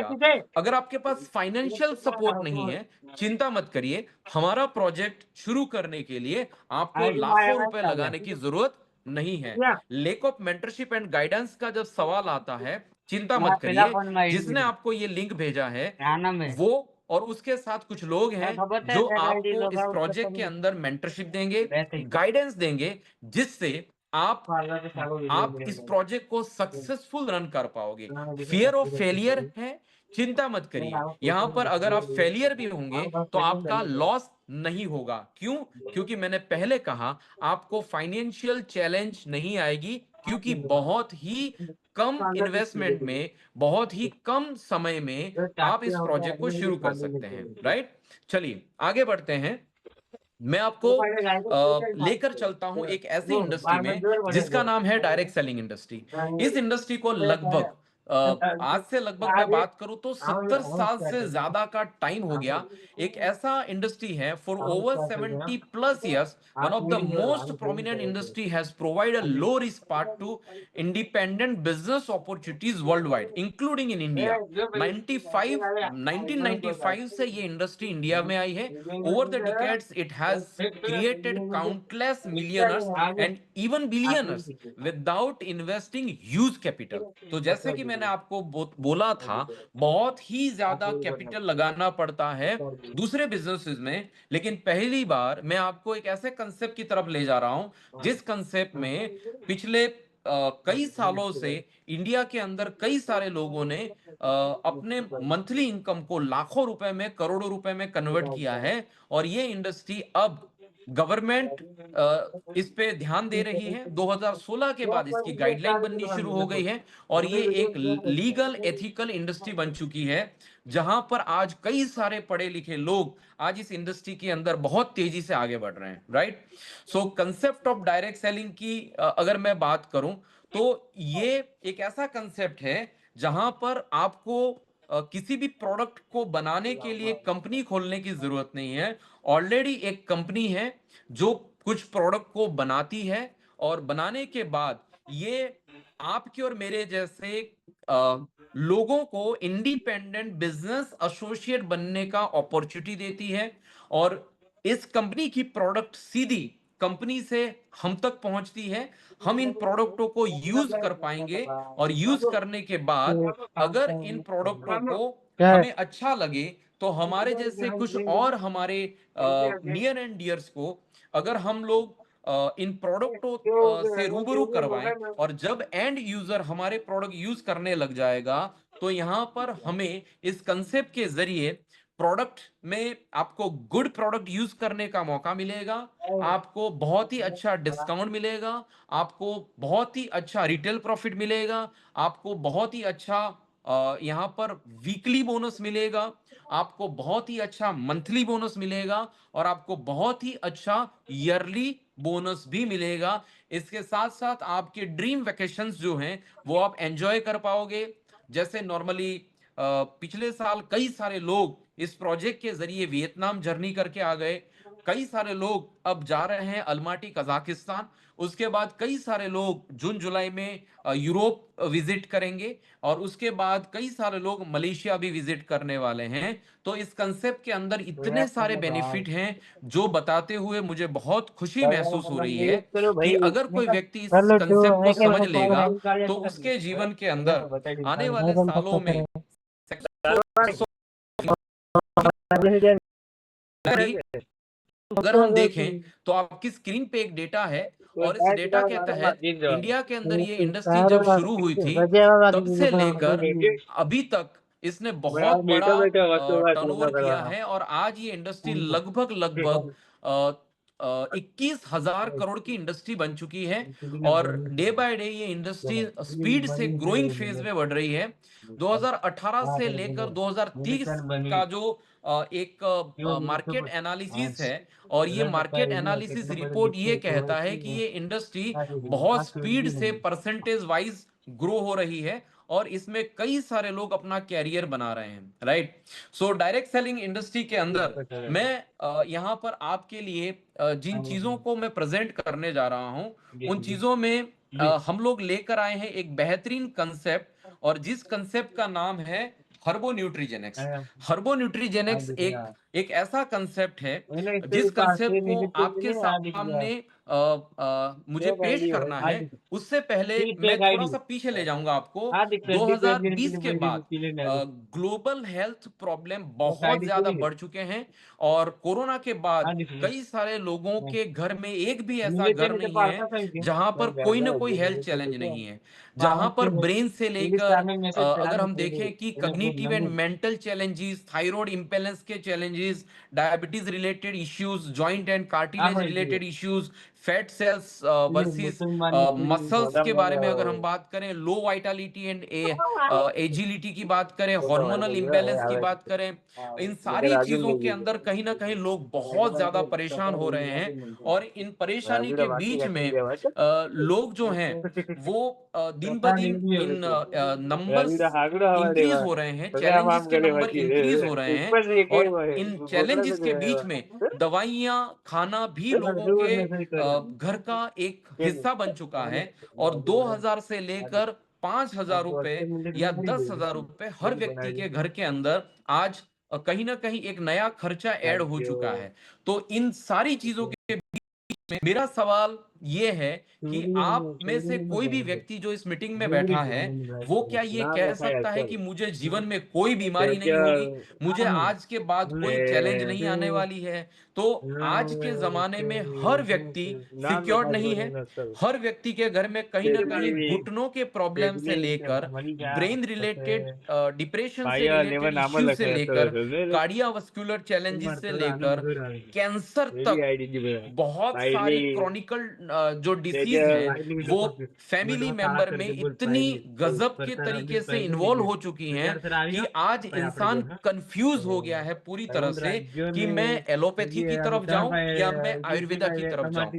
S4: अगर आपके पास फाइनेंशियल सपोर्ट नहीं है, चिंता मत करिए, हमारा प्रोजेक्ट शुरू करने के लिए आपको लाखों रुपए लगाने की जरूरत नहीं है। Lake of mentorship and guidance का जब सवाल आता है, चिंता मत करिए, जिसने आपको ये लिंक भेजा है वो और उसके साथ कुछ लोग हैं जो आपको इस प्रोजेक्ट के अंदर मेंटरशिप देंगे, गाइडेंस देंगे, जिससे आप इस प्रोजेक्ट को सक्सेसफुल रन कर पाओगे। फियर ऑफ फेलियर है, चिंता मत करिए, यहां पर अगर आप फेलियर भी होंगे तो आपका लॉस नहीं होगा। क्यों? क्योंकि मैंने पहले कहा आपको फाइनेंशियल चैलेंज नहीं आएगी, क्योंकि बहुत ही कम इन्वेस्टमेंट में, बहुत ही कम समय में आप इस प्रोजेक्ट को शुरू कर सकते हैं। राइट, चलिए आगे बढ़ते हैं। मैं आपको लेकर चलता हूं एक ऐसी इंडस्ट्री में जिसका नाम है डायरेक्ट सेलिंग इंडस्ट्री। इस इंडस्ट्री को लगभग आज से लगभग मैं बात करूं तो 70 साल से ज्यादा का टाइम हो गया। एक ऐसा इंडस्ट्री है, for over 70 plus years one of the most prominent industry has provided a low risk part two independent business opportunities world wide including in India. 1995 से ये इंडस्ट्री इंडिया में आई है। Over the decades it has created countless millionaires and even billionaires without investing huge capital. तो जैसे कि मैंने आपको बोला था, बहुत ही ज्यादा कैपिटल लगाना पड़ता है दूसरे बिजनेसेस में, लेकिन पहली बार मैं आपको एक ऐसे कंसेप्ट की तरफ ले जा रहा हूं जिस कंसेप्ट में पिछले कई सालों से इंडिया के अंदर कई सारे लोगों ने अपने मंथली इनकम को लाखों रुपए में, करोड़ों रुपए में कन्वर्ट किया है। और ये इंडस्ट्री अब गवर्नमेंट इस पे ध्यान दे रही है। 2016 के बाद इसकी गाइडलाइन बननी शुरू हो गई है और ये एक लीगल एथिकल इंडस्ट्री बन चुकी है, जहां पर आज कई सारे पढ़े लिखे लोग आज इस इंडस्ट्री के अंदर बहुत तेजी से आगे बढ़ रहे हैं। Right, so concept of direct selling की अगर मैं बात करूं तो ये एक ऐसा कंसेप्ट है जहां पर आपको किसी भी प्रोडक्ट को बनाने के लिए कंपनी खोलने की जरूरत नहीं है। ऑलरेडी एक कंपनी है जो कुछ प्रोडक्ट को बनाती है और बनाने के बाद ये आपके और मेरे जैसे लोगों को इंडिपेंडेंट बिजनेस एसोसिएट बनने का अपॉर्चुनिटी देती है। और इस कंपनी की प्रोडक्ट सीधी कंपनी से हम तक पहुंचती है। हम इन प्रोडक्टों को यूज कर पाएंगे और यूज करने के बाद अगर इन प्रोडक्टों को हमें अच्छा लगे तो हमारे जैसे कुछ और हमारे नियर एंड डियर्स को अगर हम लोग इन प्रोडक्टों से रूबरू करवाएं और जब एंड यूजर हमारे प्रोडक्ट यूज करने लग जाएगा तो यहां पर हमें इस कंसेप्ट के जरिए प्रोडक्ट में आपको गुड प्रोडक्ट यूज करने का मौका मिलेगा, आपको बहुत ही अच्छा डिस्काउंट मिलेगा, आपको बहुत ही अच्छा रिटेल प्रॉफिट मिलेगा, आपको बहुत ही अच्छा यहाँ पर वीकली बोनस मिलेगा, आपको बहुत ही अच्छा मंथली बोनस मिलेगा और आपको बहुत ही अच्छा ईयरली बोनस भी मिलेगा। इसके साथ साथ आपके ड्रीम वेकेशंस जो हैं वो आप एंजॉय कर पाओगे। जैसे नॉर्मली पिछले साल कई सारे लोग इस प्रोजेक्ट के जरिए वियतनाम जर्नी करके आ गए, कई सारे लोग अब जा रहे हैं अलमाटी कजाकिस्तान, उसके बाद कई सारे लोग जून जुलाई में यूरोप विजिट करेंगे, और उसके बाद कई सारे लोग मलेशिया भी विजिट करने वाले हैं। तो इस कंसेप्ट के अंदर इतने सारे बेनिफिट हैं जो बताते हुए मुझे बहुत खुशी महसूस हो रही है कि अगर कोई व्यक्ति इस कंसेप्ट को समझ लेगा तो उसके जीवन के अंदर आने वाले सालों में अगर हम देखें तो आपकी स्क्रीन पे एक डेटा है, और इस डेटा के तहत इंडिया के अंदर ये इंडस्ट्री जब शुरू हुई थी तब से लेकर अभी तक इसने बहुत बड़ा टर्नओवर किया है, और आज ये इंडस्ट्री लगभग 21,000 करोड़ की इंडस्ट्री बन चुकी है, और डे बाय डे ये इंडस्ट्री स्पीड से ग्रोइंग फेज में बढ़ रही है। 2018 से लेकर 2030 का जो एक मार्केट एनालिसिस है, और ये मार्केट एनालिसिस रिपोर्ट ये कहता है कि ये इंडस्ट्री बहुत स्पीड से परसेंटेज वाइज ग्रो हो रही है, और इसमें कई सारे लोग अपना कैरियर बना रहे हैं, right. So direct selling industry के अंदर मैं यहाँ पर आपके लिए जिन चीजों को मैं प्रेजेंट करने जा रहा हूं उन चीजों में हम लोग लेकर आए हैं एक बेहतरीन कंसेप्ट, और जिस कंसेप्ट का नाम है हर्बो न्यूट्रीजेनिक्स। हर्बो न्यूट्रीजेनिक्स एक ऐसा कंसेप्ट है जिस कंसेप्ट को आपके सामने मुझे पेश करना है। उससे पहले मैं थोड़ा सा पीछे ले जाऊंगा आपको। 2020 के बाद ग्लोबल हेल्थ प्रॉब्लम बहुत ज्यादा बढ़ चुके हैं, और कोरोना के बाद कई सारे लोगों के घर में एक भी ऐसा घर नहीं है जहां पर कोई ना कोई हेल्थ चैलेंज नहीं है, जहां पर ब्रेन से लेकर अगर हम देखें कि cognitive and mental challenges, thyroid imbalance के challenges, diabetes related issues, joint and cartilage related issues, fat cells versus muscles के बारे में अगर हम बात करें, लो वाइटलिटी एंड एजिलिटी की बात करें, हार्मोनल इंबैलेंस की बात करें, इन सारी चीजों के अंदर कहीं ना कहीं लोग बहुत ज्यादा परेशान हो रहे हैं। और इन परेशानी के बीच में लोग जो हैं वो दिन ब दिन इन नंबर्स इंक्रीज हो रहे हैं, चैलेंजेस के नंबर इंक्रीज हो रहे हैं, और इन चैलेंजेस के बीच में दवाइयां खाना भी लोगों के घर का एक हिस्सा बन चुका है, और 2000 से लेकर 5,000 रुपए या 10,000 रुपए हर व्यक्ति के घर के अंदर आज कहीं ना कहीं एक नया खर्चा ऐड हो चुका है। तो इन सारी चीजों के बीच में मेरा सवाल ये है कि आप में से कोई भी व्यक्ति जो इस मीटिंग में बैठा है वो क्या ये कह सकता है कि मुझे जीवन में कोई बीमारी नहीं होगी, मुझे आज के बाद कोई चैलेंज नहीं आने वाली है? तो आज के जमाने में हर व्यक्ति सिक्योर्ड नहीं है। हर व्यक्ति के घर में कहीं ना कहीं घुटनों के प्रॉब्लम से लेकर, ब्रेन रिलेटेड डिप्रेशन से रिलेटेड इश्यू से लेकर, कार्डियोवास्कुलर चैलेंजेस से लेकर कैंसर तक बहुत सारी क्रॉनिकल जो डिसीज है वो फैमिली मेंबर में इतनी गजब के तरीके से इन्वॉल्व हो चुकी हैं कि आज इंसान कंफ्यूज हो गया है पूरी तरह से कि मैं एलोपैथी की तरफ जाऊं या मैं आयुर्वेदा की तरफ जाऊं।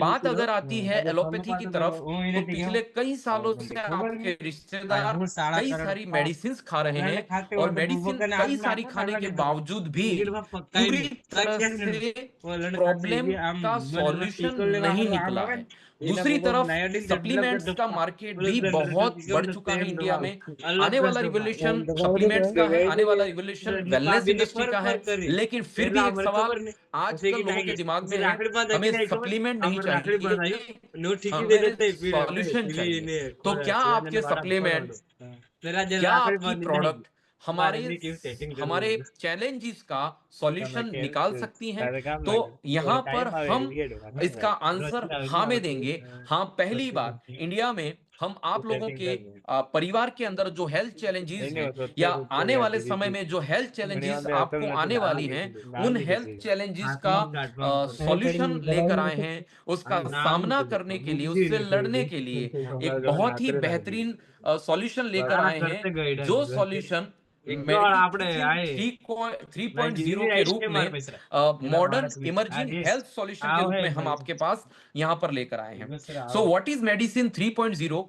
S4: बात अगर आती है एलोपैथी की तरफ तो पिछले कई सालों से आपके रिश्तेदार कई सारी मेडिसिन खा रहे हैं, और मेडिसिन कई सारी खाने के बावजूद भी पूरी तरह से प्रॉब्लम का सॉल्यूशन नहीं निकला है। दूसरी तरफ सप्लीमेंट्स का मार्केट भी बहुत बढ़ चुका है इंडिया में। आने वाला रिवोल्यूशन सप्लीमेंट्स का है, आने वाला रिवोल्यूशन वेलनेस इंडस्ट्री का है, लेकिन फिर भी एक सवाल आजकल लोगों के दिमाग में है, हमें सप्लीमेंट नहीं चाहिए, हमें सॉल्यूशन चाहिए। तो क्या आपके सप्लीमेंट, क्या आपकी प्रोडक्ट हमारे चैलेंजेस का सॉल्यूशन निकाल सकती हैं? तो यहाँ पर हम इसका आंसर हाँ में देंगे। हाँ, पहली बात इंडिया में हम आप लोगों के परिवार के अंदर जो हेल्थ चैलेंजेस हैं या आने वाले समय में जो हेल्थ चैलेंजेस आपको आने वाली हैं, उन हेल्थ चैलेंजेस का सॉल्यूशन लेकर आए हैं। उसका सामना करने के लिए, उससे लड़ने के लिए एक बहुत ही बेहतरीन सॉल्यूशन लेकर आए हैं, जो सॉल्यूशन 3.0 के रूप में मॉडर्न इमर्जिंग हेल्थ सॉल्यूशन के रूप में हम आपके पास यहाँ पर लेकर आए हैं। So what is medicine 3.0?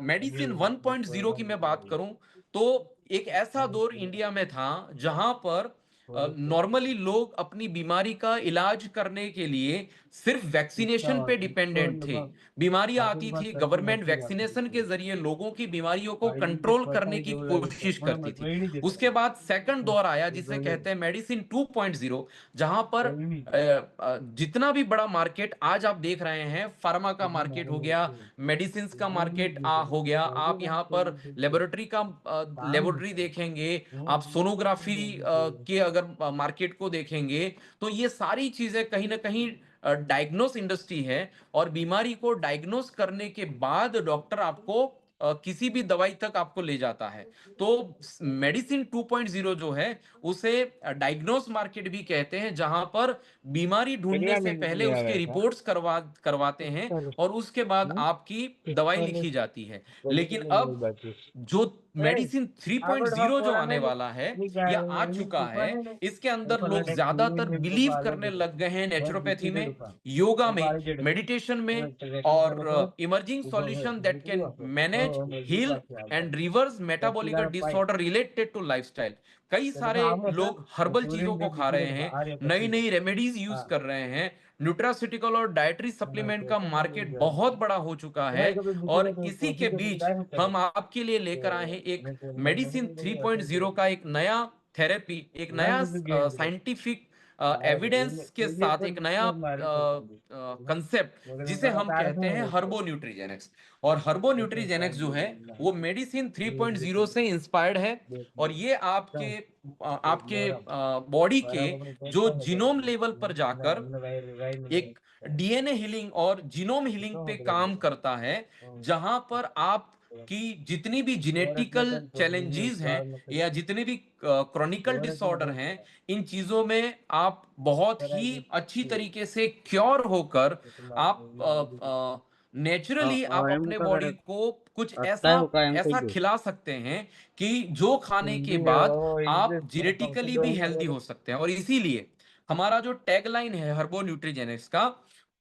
S4: Medicine 1.0 की मैं बात करूं तो एक ऐसा दौर इंडिया में था जहां पर नॉर्मली लोग अपनी बीमारी का इलाज करने के लिए सिर्फ वैक्सीनेशन पे डिपेंडेंट थे। बीमारियां आती थी, गवर्नमेंट वैक्सीनेशन के जरिए लोगों की बीमारियों को कंट्रोल करने की कोशिश करती थी। उसके बाद सेकंड दौर आया जिसे कहते हैं मेडिसिन 2.0, जहां पर जितना भी बड़ा मार्केट आज आप देख रहे हैं, फार्मा का मार्केट हो गया, मेडिसिन का मार्केट हो गया, आप यहाँ पर लेबोरेटरी देखेंगे, आप सोनोग्राफी के अगर मार्केट को देखेंगे, तो ये सारी चीजें कहीं ना कहीं डायग्नोस इंडस्ट्री है। और बीमारी को डायग्नोस करने के बाद डॉक्टर आपको किसी भी दवाई तक आपको ले जाता है। तो मेडिसिन 2.0 जो है उसे डायग्नोस मार्केट भी कहते हैं, जहां पर बीमारी ढूंढने से पहले उसके रिपोर्ट्स करवाते हैं और उसके बाद आपकी दवाई लिखी जाती है। लेकिन अब जो मेडिसिन 3.0 जो आने वाला है या आ चुका है, इसके अंदर लोग ज्यादातर बिलीव करने लग गए हैं नेचुरोपैथी में, योगा में, मेडिटेशन में और emerging solution that can manage, heal and reverse metabolic disorder related to lifestyle. कई सारे लोग हर्बल चीजों को खा रहे हैं, नई नई रेमेडीज यूज कर रहे हैं। न्यूट्रास्यूटिकल और डाइटरी सप्लीमेंट का मार्केट बहुत बड़ा हो चुका है और इसी के बीच हम आपके लिए लेकर आए हैं एक मेडिसिन 3.0 का एक नया थेरेपी, एक नया साइंटिफिक एविडेंस के साथ एक नया कंसेप्ट जिसे हम कहते हैं हर्बो न्यूट्रीजेनिक्स। और हर्बो न्यूट्रीजेनिक्स जो है वो मेडिसिन 3.0 से इंस्पायर्ड है और ये आपके बॉडी के जो जीनोम लेवल पर जाकर एक डीएनए हीलिंग और जीनोम हीलिंग पे काम करता है, जहां पर आप कि जितनी भी जेनेटिकल चैलेंजेस हैं या जितने भी क्रॉनिकल डिसऑर्डर हैं, इन चीजों में आप बहुत ही अच्छी तरीके से क्योर होकर आप नेचुरली आप अपने बॉडी को कुछ ऐसा खिला सकते हैं कि जो खाने के बाद आप जेनेटिकली भी हेल्दी हो सकते हैं। और इसीलिए हमारा जो टैगलाइन है हर्बो न्यूट्रीजेनिक्स का,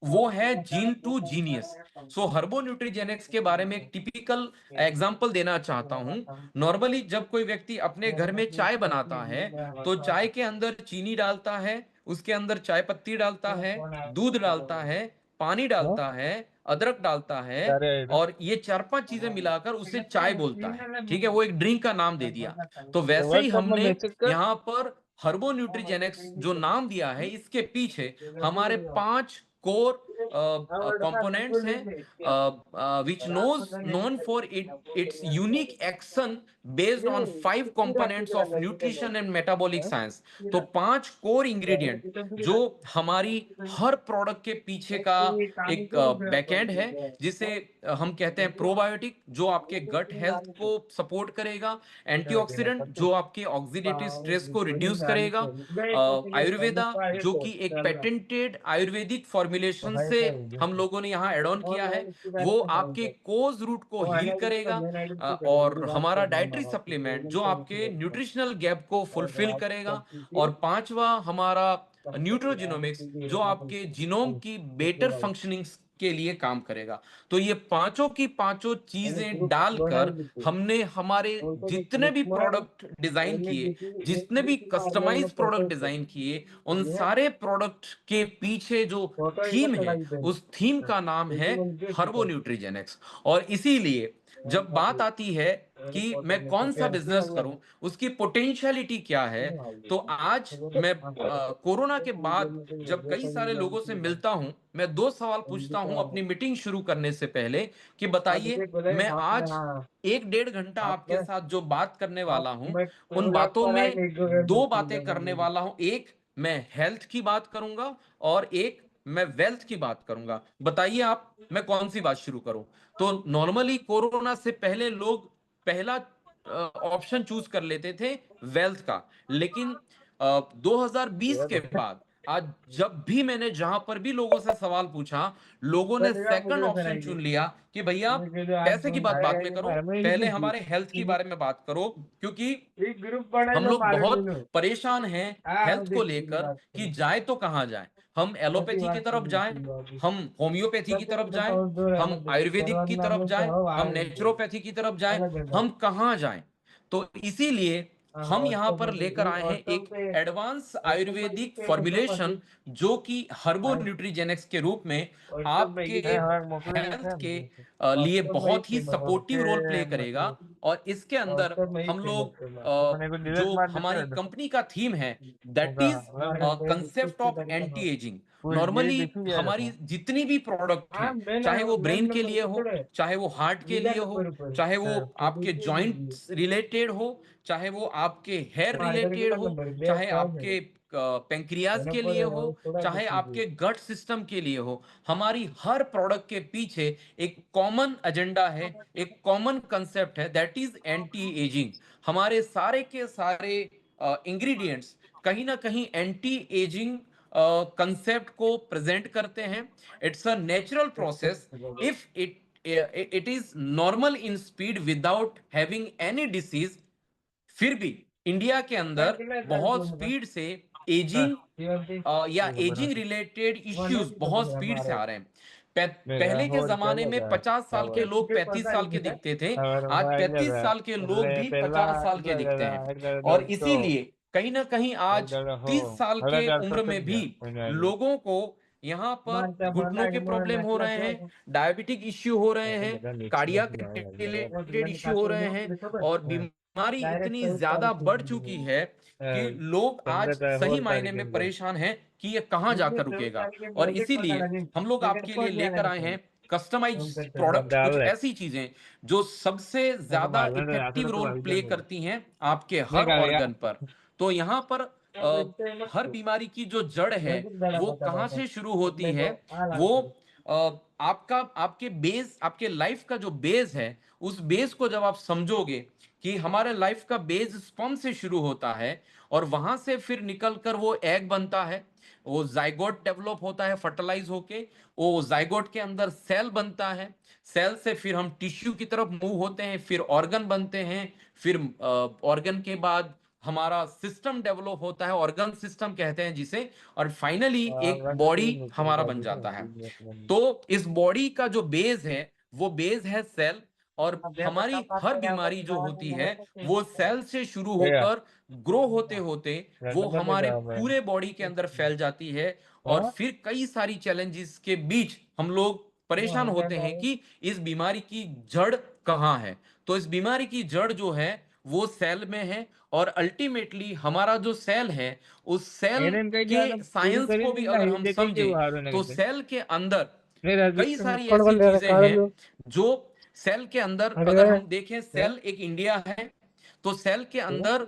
S4: वो है जीन टू जीनियस। सो हर्बो न्यूट्रीजेनिक्स के बारे में एक टिपिकल एग्जांपल देना चाहता हूं। नॉर्मली जब कोई व्यक्ति अपने घर में चाय बनाता है तो चाय के अंदर चीनी डालता है, उसके अंदर चाय पत्ती डालता है, दूध डालता है, पानी डालता है, अदरक डालता है और ये 4-5 चीजें मिलाकर उसे चाय बोलता है। ठीक है, वो एक ड्रिंक का नाम दे दिया। तो वैसे ही हमने यहाँ पर हर्बो न्यूट्रीजेनिक्स जो नाम दिया है, इसके पीछे हमारे 5 कोर components हैं which known for its unique action based on 5 components of nutrition and metabolic science। तो 5 कोर इंग्रेडिएंट जो हमारी हर प्रोडक्ट के पीछे का एक बैकएंड है, जिसे हम कहते हैं प्रोबायोटिक जो आपके गट हेल्थ को सपोर्ट करेगा, एंटीऑक्सीडेंट जो आपके ऑक्सीडेटिव स्ट्रेस को रिड्यूस करेगा, आयुर्वेदा जो कि एक पेटेंटेड आयुर्वेदिक फॉर्मुलेशन से हम लोगों ने यहाँ एड ऑन किया है, वो आपके कोज रूट को हील करेगा, और हमारा डाइटरी सप्लीमेंट जो आपके न्यूट्रिशनल गैप को फुलफिल करेगा, और 5वां हमारा न्यूट्रोजिनोमिक्स जो आपके जीनोम की बेटर फंक्शनिंग के लिए काम करेगा। तो ये पांचों की पांचों चीजें डालकर हमने हमारे जितने भी प्रोडक्ट डिजाइन किए, जितने भी कस्टमाइज प्रोडक्ट डिजाइन किए, उन सारे प्रोडक्ट के पीछे जो थीम है, उस थीम का नाम है हर्बो न्यूट्रीजेनिक्स। और इसीलिए जब बात आती है कि मैं कौन सा बिजनेस करूं, उसकी पोटेंशियलिटी क्या है, तो आज मैं कोरोना के बाद जब कई सारे लोगों से मिलता हूं, मैं 2 सवाल पूछता हूं अपनी मीटिंग शुरू करने से पहले कि बताइए, मैं आज 1-1.5 घंटा आपके साथ जो बात करने वाला हूं, उन बातों में 2 बातें करने वाला हूं। एक, मैं हेल्थ की बात करूंगा और एक मैं वेल्थ की बात करूंगा। बताइए आप, मैं कौन सी बात शुरू करूं? तो नॉर्मली कोरोना से पहले लोग पहला ऑप्शन चूज कर लेते थे वेल्थ का, लेकिन 2020 के बाद आज जब भी मैंने जहां पर भी लोगों से सवाल पूछा, लोगों ने सेकंड ऑप्शन चुन लिया कि भैया पैसे की बात बाद में करो, पहले हमारे हेल्थ के बारे में बात करो, क्योंकि हम लोग बहुत परेशान हैं हेल्थ को लेकर कि जाए तो कहां जाए। हम एलोपैथी की तरफ जाएं, हम होम्योपैथी की तरफ जाएं, हम आयुर्वेदिक की तरफ जाएं, हम नेचुरोपैथी की तरफ जाएं, हम कहां जाएं? तो इसीलिए हम यहाँ पर लेकर आए हैं एक एडवांस आयुर्वेदिक फॉर्मुलेशन जो कि हर्बो न्यूट्रीजेनिक्स के रूप में आपके हेल्थ के लिए बहुत ही सपोर्टिव रोल प्ले करेगा। और इसके अंदर हम लोग जो हमारी कंपनी का थीम है that is concept of anti ageing. Normally हमारी जितनी भी प्रोडक्ट हैं, चाहे वो ब्रेन के लिए हो, चाहे वो हार्ट के लिए हो, चाहे वो आपके जॉइंट्स रिलेटेड हो, चाहे वो आपके हेयर रिलेटेड हो, चाहे आपके पेंक्रियाज के लिए हो, चाहे आपके गट सिस्टम के लिए हो, हमारी हर प्रोडक्ट के पीछे एक कॉमन एजेंडा है, एक कॉमन कंसेप्ट है दैट इज एंटी एजिंग। हमारे सारे के सारे इंग्रेडिएंट्स कहीं ना कहीं एंटी एजिंग कंसेप्ट को प्रेजेंट करते हैं। It's a natural process if it is normal in speed without having any disease. फिर भी इंडिया के अंदर बहुत स्पीड से एजिंग या एजिंग रिलेटेड इश्यूज बहुत स्पीड से आ रहे हैं। पहले के जमाने में 50 साल के लोग 35 साल के दिखते थे, आज 35 साल के लोग भी 50 साल के दिखते हैं। और इसीलिए कहीं ना कहीं आज 30 साल के उम्र में भी लोगों को यहाँ पर घुटनों के प्रॉब्लम हो रहे हैं, डायबिटिक इश्यू हो रहे हैं, कार्डियक रिलेटेड इश्यू हो रहे हैं, और बीमारी इतनी ज्यादा बढ़ चुकी है कि लोग आज सही मायने में परेशान हैं कि ये कहाँ जाकर रुकेगा। और इसीलिए हम लोग आपके लिए लेकर आए हैं कस्टमाइज प्रोडक्ट, कुछ ऐसी चीजें जो सबसे ज्यादा इफेक्टिव रोल प्ले करती हैं आपके हर ऑर्गन पर। तो यहाँ पर हर बीमारी की जो जड़ है वो कहाँ से शुरू होती है, वो आपके बेस, आपके लाइफ का जो बेस है, उस बेस को जब आप समझोगे कि हमारे लाइफ का बेस स्पर्म से शुरू होता है और वहां से फिर निकलकर वो एग बनता है, वो जाइगोट डेवलप होता है फर्टिलाइज होके, वो जाइगोट के अंदर सेल बनता है, सेल से फिर हम टिश्यू की तरफ मूव होते हैं, फिर ऑर्गन बनते हैं, फिर ऑर्गन के बाद हमारा सिस्टम डेवलप होता है, ऑर्गन सिस्टम कहते हैं जिसे, और फाइनली एक बॉडी हमारा बन जाता है। तो इस बॉडी का जो बेस है वो बेस है सेल, और हमारी हर बीमारी जो होती है वो सेल से शुरू होकर ग्रो होते होते वो हमारे पूरे बॉडी के अंदर फैल जाती है। और फिर कई सारी चैलेंजेस के बीच हम लोग परेशान होते हैं कि इस बीमारी की जड़ कहाँ है। तो इस बीमारी की जड़ जो है वो सेल में है, और अल्टीमेटली हमारा जो सेल है उस सेल के साइंस को भी अगर हम समझे तो सेल के अंदर कई सारी ऐसी चीजें हैं जो सेल के अंदर, अगर हम देखें सेल एक इंडिया है, तो सेल के अंदर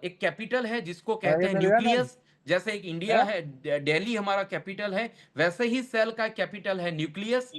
S4: एक कैपिटल है जिसको कहते हैं न्यूक्लियस। जैसे एक इंडिया है, दिल्ली हमारा कैपिटल है, वैसे ही सेल का कैपिटल है न्यूक्लियस।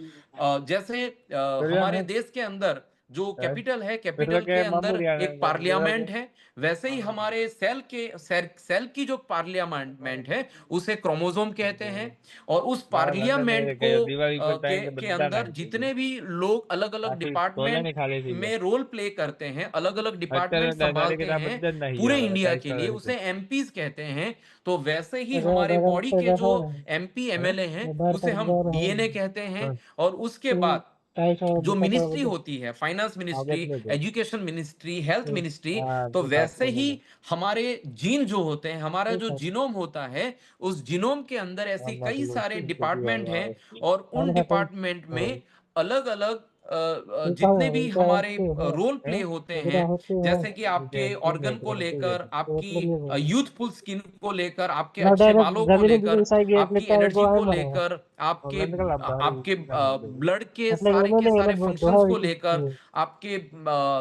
S4: जैसे हमारे देश के अंदर जो कैपिटल है, कैपिटल के अंदर एक पार्लियामेंट है, वैसे ही हमारे सेल की जो पार्लियामेंट है उसे क्रोमोसोम कहते हैं। और उस पार्लियामेंट को के अंदर जितने भी लोग अलग अलग डिपार्टमेंट में रोल प्ले करते हैं, अलग अलग डिपार्टमेंट संभालते हैं पूरे इंडिया के लिए, उसे एमपीज कहते हैं। तो वैसे ही हमारे बॉडी के जो एमपी एमएलए हैं उसे हम डीएनए कहते हैं। और उसके बाद जो मिनिस्ट्री होती है, finance ministry, education ministry, health ministry, तो वैसे ही हमारे जीन जो होते हैं, हमारा जो जीनोम होता है, उस जीनोम के अंदर ऐसी कई सारे डिपार्टमेंट हैं, और उन डिपार्टमेंट में अलग अलग जितने भी हमारे रोल प्ले होते हैं, जैसे कि आपके ऑर्गन को लेकर, आपकी यूथफुल स्किन को लेकर, आपके अच्छे बालों को लेकर, आपकी एनर्जी को लेकर, आपके ब्लड के सारे फंक्शंस को लेकर, आपके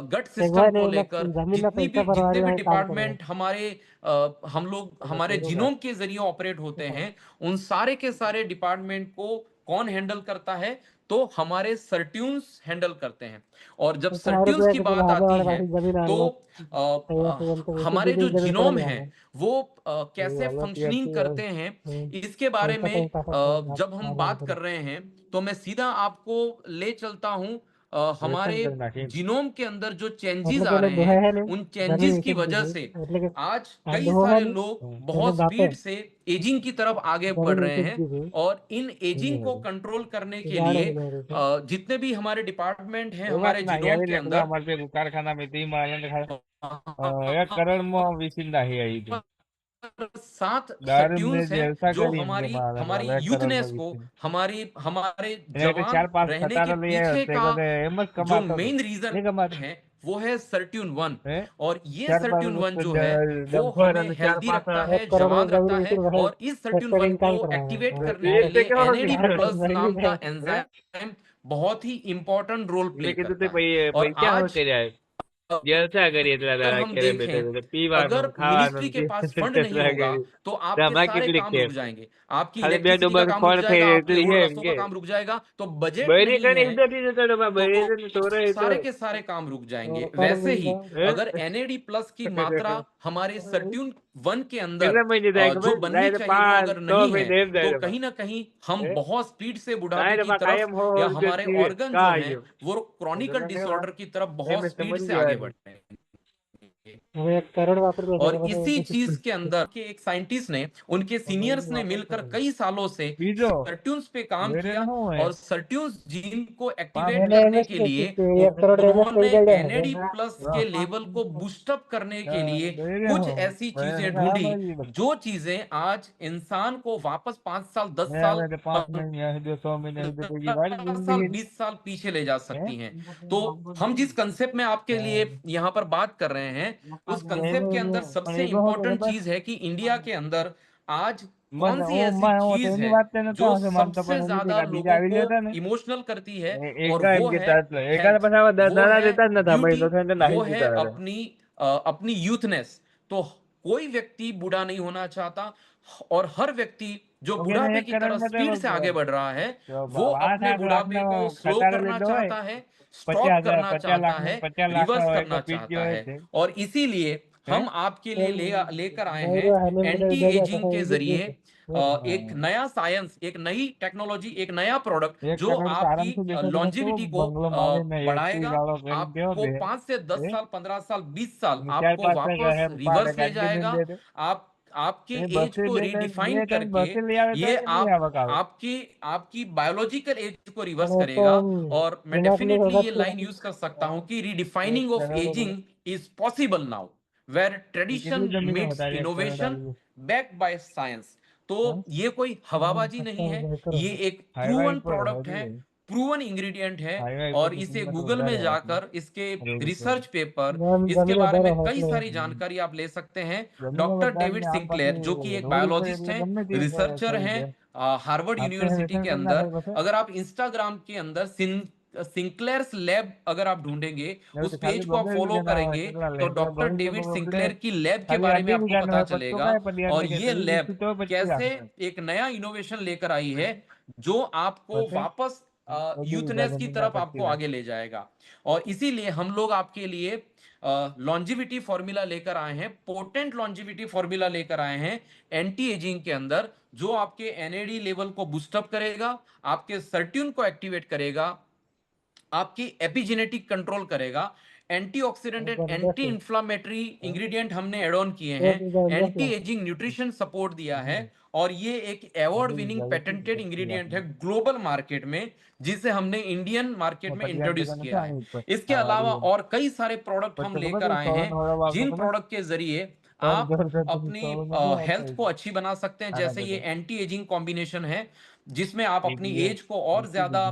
S4: गट सिस्टम को लेकर, जितने भी डिपार्टमेंट हमारे हम लोग हमारे जीनोम के जरिए ऑपरेट होते हैं, उन सारे के सारे डिपार्टमेंट को कौन हैंडल करता है? तो हमारे सर्ट्यून्स हैंडल करते हैं। और जब सर्ट्यून्स की बात आती है तो हमारे जो जीनोम है वो कैसे फंक्शनिंग करते हैं, इसके बारे में जब हम बात कर रहे हैं तो मैं सीधा आपको ले चलता हूं हमारे
S3: नाखिन
S4: जीनोम के अंदर जो चेंजेस
S1: मतलब
S4: आ
S1: पहले
S4: रहे
S1: दोहा है
S4: हैं
S1: नहीं,
S4: उन
S1: धनी
S4: चेंजेस की
S1: निषेध
S4: वजह
S1: नहीं,
S4: से
S1: मतलब
S4: आज
S1: हाँ,
S4: कई
S1: दोहा है
S4: सारे
S1: नहीं,
S4: लोग
S1: पहले
S4: बहुत
S1: बाप है,
S4: स्पीड से एजिंग की तरफ आगे
S1: धनी
S4: बढ़ रहे
S1: निषेध
S4: हैं
S1: जी थे,
S4: और इन एजिंग को कंट्रोल करने के
S1: गाड़
S4: लिए
S1: हो रहे थे।
S4: जितने भी हमारे डिपार्टमेंट हैं
S3: एवं
S4: हमारे
S3: नाही
S4: जीनोम
S3: यावी
S4: के
S3: लेकडा
S4: अंदर
S3: અમારે તે કારખાના में ती मारने दिखा 1 करोड़ में विसिंदा ही आई थी
S4: 7
S3: दारू में
S4: सर्ट्यून्स हैं
S3: जलसा
S4: जो
S3: करी इनके
S4: हमारी
S3: मारने
S4: हमारी
S3: वाला 1 करोड़ में
S4: यूथनेस को
S3: विसिंदा
S4: हमारे
S3: એટલે તે
S4: जवान
S3: 4-5
S4: रहने के
S3: खटारा લઈ આવ્યો
S4: पीछे
S3: તે
S4: का
S3: કદે એમ જ
S4: जो
S3: કમાતો હતો
S4: मेन रीजन
S3: નહીં कमातो
S4: है वो है सर्ट्यून 1
S3: હે
S4: और ये
S3: 4
S4: सर्ट्यून 1 जो है वो
S3: डंपर
S4: हमें
S3: અને
S4: हेल्दी
S3: 4-5
S4: रखता है
S1: 1 करोड़ में
S4: जवान
S1: गरीब
S4: रखता है
S1: निषेध भाई
S4: और इस सर्ट्यून 1
S1: एक्सपेरिमेंट
S4: को
S1: काम कर रहा है,
S4: एक्टिवेट करने
S3: એક
S4: के
S3: તે
S4: लिए
S3: કેવો
S4: एनएडी
S3: વિચાર
S4: प्लस
S1: वही
S4: नाम
S1: है।
S4: का एंजाइम बहुत ही इंपॉर्टेंट रोल प्ले
S3: એટલે કીધું
S4: करता
S3: તે
S4: है और
S3: પૈસા हो
S4: आज
S3: કર્યા जलसा करी એટલા
S4: अगर
S3: દાડા
S4: हम
S3: કરે બેટા
S4: देखें
S3: પીવાનું
S4: अगर
S3: ખાવાનું
S4: मिनिस्ट्री के पास फंड नहीं
S3: જલસા
S4: होगा
S3: કરી
S4: तो
S3: તો
S4: आपके
S3: આમાં
S4: सारे
S3: કેટલી
S4: काम
S3: છે
S4: रुक जाएंगे आपकी
S3: ખાલી 2
S4: इलेक्ट्रिसिटी का
S3: ડબ્બા
S4: काम रुक
S3: ખોળ થઈ
S4: जाएगा आपके
S3: એટલી
S4: रोड
S3: છે એમ
S4: रास्तों का
S3: કે
S4: काम रुक जाएगा तो बजट
S3: બૈરી
S4: नहीं
S3: કને
S4: है
S3: ઉધર જતો ડબ્બા બૈરી
S4: तो
S3: ને તોરે તો
S4: सारे के सारे काम रुक जाएंगे
S1: और कर
S4: वैसे ही
S1: मिलता
S4: अगर एनएडी प्लस की मात्रा हमारे सर्ट्यून 1 के अंदर
S3: કેટલા મહિને જાય
S4: जो
S3: ખબર
S4: बननी
S3: જાય
S4: चाहिए वो
S3: 5
S4: अगर
S3: 6
S4: नहीं है
S3: મહિને એમ
S4: तो
S3: જાય
S4: कहीं ना कहीं हम
S3: એ
S4: बहुत स्पीड से बुढ़ापे
S3: કાંઈ
S4: की
S3: ડબ્બા
S4: तरफ
S3: કાયમ हो
S4: या
S3: રૂપિયા
S4: हमारे
S3: જીવે
S4: ऑर्गन जो हैं
S3: કાયો
S4: वो क्रॉनिकल डिसऑर्डर की तरफ बहुत
S3: એમ
S4: स्पीड
S3: સમજ
S4: से आगे
S3: ગયા
S4: बढ़ रहे हैं
S1: वो 1 करोड़ वापर
S4: और इसी चीज के अंदर के एक साइंटिस्ट ने उनके सीनियर्स ने मिलकर कई सालों से
S3: બીજો
S4: सर्ट्यून्स पे काम
S3: વેરે
S4: किया
S3: શું હોય
S4: और सर्ट्यून्स जीन को
S3: 5
S4: एक्टिवेट
S1: मैंने
S4: करने
S1: एमएस
S4: के
S1: पे
S4: लिए
S1: 1 करोड़ एमएस पे
S4: उन्होंने
S1: गए
S4: एनएडी
S1: हैं।
S4: प्लस के लेवल को बूस्टअप करने के लिए
S3: વેરે
S4: कुछ
S3: શું
S4: ऐसी
S3: વેરે
S4: चीजें
S3: હા
S4: ढूंढी
S3: ભાઈ
S4: जो चीजें आज इंसान को वापस 5 साल 10
S3: મેં
S4: साल
S3: હવે તો 5 મહિના સુધી 100 મહિના સુધી કોઈ વાળી
S4: 15 साल
S3: જિંદગી
S4: 20 साल पीछे ले जा
S3: હે
S4: सकती हैं तो हम जिस कंसेप्ट में आपके लिए यहाँ पर बात कर रहे हैं उस कंसेप्ट के अंदर
S3: પણ
S4: सबसे
S3: એ બહુ તો
S4: इंपॉर्टेंट
S3: ખબર
S4: चीज है कि इंडिया के अंदर आज कौन
S3: મને
S4: सी ऐसी
S3: હું
S4: चीज
S3: તેની
S4: है
S3: વાત તો નતો
S4: जो
S3: આવશે માનતો
S4: सबसे
S3: પણ એની
S4: ज्यादा
S3: ભેગા બીજા
S4: लोगों
S3: આવી
S4: को
S3: જતા ને
S4: इमोशनल करती है और
S3: એકા એમ
S4: वो है
S3: કેતા એટલે એકા
S4: हेल्थ
S3: પછી આવા
S4: वो
S3: દાડા
S4: है
S3: દેતા જ નતા ભાઈ
S4: ब्यूटी
S3: તો થઈને
S4: वो
S3: નાહી
S4: है
S3: જતા રહે
S4: अपनी यूथनेस तो कोई व्यक्ति बूढ़ा नहीं होना चाहता और हर व्यक्ति जो
S3: તો એને
S4: बुढ़ापे
S3: 1
S4: की
S3: કરોડ
S4: तरह
S3: માં તો
S4: स्पीड से आगे बढ़ रहा है वो
S3: વાત
S4: अपने
S3: 8
S4: बुढ़ापे
S3: લાખનો
S4: को स्लो
S3: ખટારો
S4: करना
S3: લીધો હોય
S4: चाहता है
S3: 50,000
S4: स्टॉप करना
S3: 50
S4: चाहता
S3: લાખનો
S4: है
S3: 50 લાખનો
S4: रिवर्स
S3: હોય
S4: करना
S3: તો પીટ
S4: चाहता
S3: ગયો
S4: है
S3: છે
S4: और इसीलिए
S3: હે
S4: हम आपके लिए लेकर आए हैं
S1: मेरे हनीम के
S4: एंटी
S1: दे
S4: एजिंग के जरिए एक
S3: હા
S4: नया साइंस एक नई टेक्नोलॉजी एक नया प्रोडक्ट
S3: 1
S4: जो
S3: કરોડ તો
S4: आपकी
S3: આરામથી બેઠો બેઠો કેવો
S4: लॉन्जेविटी को
S3: બંગલો મારે ને એસી
S4: बढ़ाएगा
S3: વાળો કરીને કેવો
S4: आपको
S3: બે
S4: 5 से 10
S3: હે
S4: साल 15 साल 20 साल
S3: ને 4
S4: आपको
S3: 5
S4: वापस
S3: હે પાડે
S4: रिवर्स ले
S3: ગાડી
S4: जाएगा
S3: દે દે
S4: आप आपके
S3: એ
S4: एज
S3: બસે
S4: को
S3: બે
S4: रीडिफाइन
S3: टाइम
S4: करके
S3: બસે લઈ આવે તો
S4: ये
S3: કેટલી
S4: आप
S3: આવક આવે
S4: आपकी आपकी बायोलॉजिकल एज को रिवर्स
S1: वो तो
S4: करेगा और मैं
S1: दिमाग में
S4: डेफिनेटली
S1: होगा
S4: ये
S1: तो
S4: लाइन यूज कर सकता हूं कि
S3: 1
S4: रिडिफाइनिंग ऑफ
S3: કરોડ
S4: ageing is possible now where
S3: a
S4: tradition
S3: કેટલી જમીનો
S4: मीट्स
S3: હતા 1 કરોડ
S4: इनोवेशन
S3: આવી
S4: बैक्ड बाय साइंस तो ये कोई हवाबाजी नहीं है ये एक
S3: હાઈવે
S4: प्रूवन
S3: પર
S4: प्रोडक्ट है
S3: હજી
S4: प्रूवन इंग्रेडिएंट है
S3: हाईवे
S4: और
S3: पर
S4: इसे
S3: कितना तो
S4: गूगल में
S3: વધારે આપને
S4: जाकर इसके
S3: રોડ ઉપર
S4: रिसर्च पेपर इसके
S1: जमीन
S4: बारे
S1: दर
S4: में कई
S1: हौसले
S4: सारी जानकारी आप ले सकते हैं
S3: જમીનો
S4: डॉक्टर
S3: વધારે
S4: डेविड
S3: ને આમ
S4: सिंक्लेयर
S3: પાછું
S4: जो कि एक
S3: રોડ ઉપર
S4: बायोलॉजिस्ट
S3: એટલે
S4: हैं
S3: ગમે તે
S4: रिसर्चर
S3: કરી
S4: हैं
S3: દે
S4: हार्वर्ड
S3: આપણે
S4: यूनिवर्सिटी
S3: હેઠળ
S4: के
S3: કરી नाखे
S4: अंदर
S3: પછી
S4: अगर आप इंस्टाग्राम के अंदर सिंक्लेयर्स लैब अगर आप ढूंढेंगे
S3: હવે
S4: उस
S3: તો ખાલી
S4: पेज को आप
S3: બબે
S4: फॉलो
S3: વીઘા ના હોય
S4: करेंगे
S3: કેટલા લે
S4: तो
S3: તો
S4: डॉक्टर
S3: બબે
S4: डेविड
S3: બબે
S4: सिंक्लेयर की लैब के
S3: ખાલી
S4: बारे में
S3: 2
S4: आपको
S3: વીઘા નો
S4: पता
S3: હોય પત્તો
S4: चलेगा
S3: કાય પણ
S4: और
S3: યાદ
S4: ये
S3: કે
S4: लैब
S3: તો પછી
S4: कैसे
S3: રાખે
S4: एक नया इनोवेशन लेकर आई है जो आपको
S3: પછી
S4: वापस
S3: બધી વીઘા
S4: यूथनेस की
S3: જમીન ના
S4: तरफ
S3: કરતી
S4: आपको
S3: રાખે
S4: आगे ले जाएगा और इसीलिए हम लोग आपके लिए लॉन्जिविटी फॉर्मूला लेकर आए हैं पोटेंट लॉन्जिविटी फॉर्मूला लेकर आए हैं एंटी एजिंग के अंदर जो आपके एनएडी लेवल को बूस्टअप करेगा आपके सर्ट्यून को एक्टिवेट करेगा आपकी एपिजेनेटिक कंट्रोल करेगा antioxidant and anti inflammatory ingredient हमने एड ऑन किए हैं एंटी एजिंग न्यूट्रिशन सपोर्ट दिया है और ये एक अवार्ड विनिंग पेटेंटेड इंग्रेडिएंट है ग्लोबल मार्केट में जिसे हमने इंडियन मार्केट में इंट्रोड्यूस किया है इसके अलावा और कई सारे प्रोडक्ट हम लेकर आए हैं जिन प्रोडक्ट के जरिए आप अपनी हेल्थ को अच्छी बना सकते हैं जैसे ये एंटी एजिंग कॉम्बिनेशन है जिसमें आप अपनी एज को और ज्यादा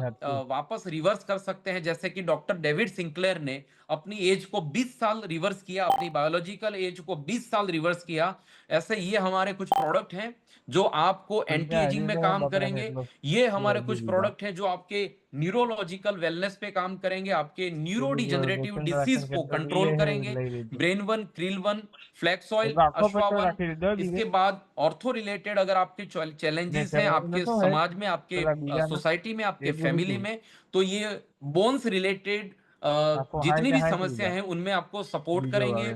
S4: वापस रिवर्स कर सकते हैं जैसे कि डॉक्टर डेविड सिंक्लेयर ने अपनी एज को 20 साल रिवर्स किया अपनी बायोलॉजिकल एज को 20 साल रिवर्स किया ऐसे ये हमारे कुछ प्रोडक्ट हैं जो आपको एंटी एजिंग में काम करेंगे ये हमारे कुछ प्रोडक्ट हैं जो आपके न्यूरोलॉजिकल वेलनेस पे काम करेंगे आपके न्यूरो डिजेनरेटिव डिसीज को कंट्रोल करेंगे brain one krill one flax oil अश्वावन इसके बाद ऑर्थो रिलेटेड अगर आपके चैलेंजेस हैं आपके समाज में आपके सोसाइटी में आपके फैमिली में तो ये बोन्स रिलेटेड जितनी भी समस्या है उनमें आपको सपोर्ट करेंगे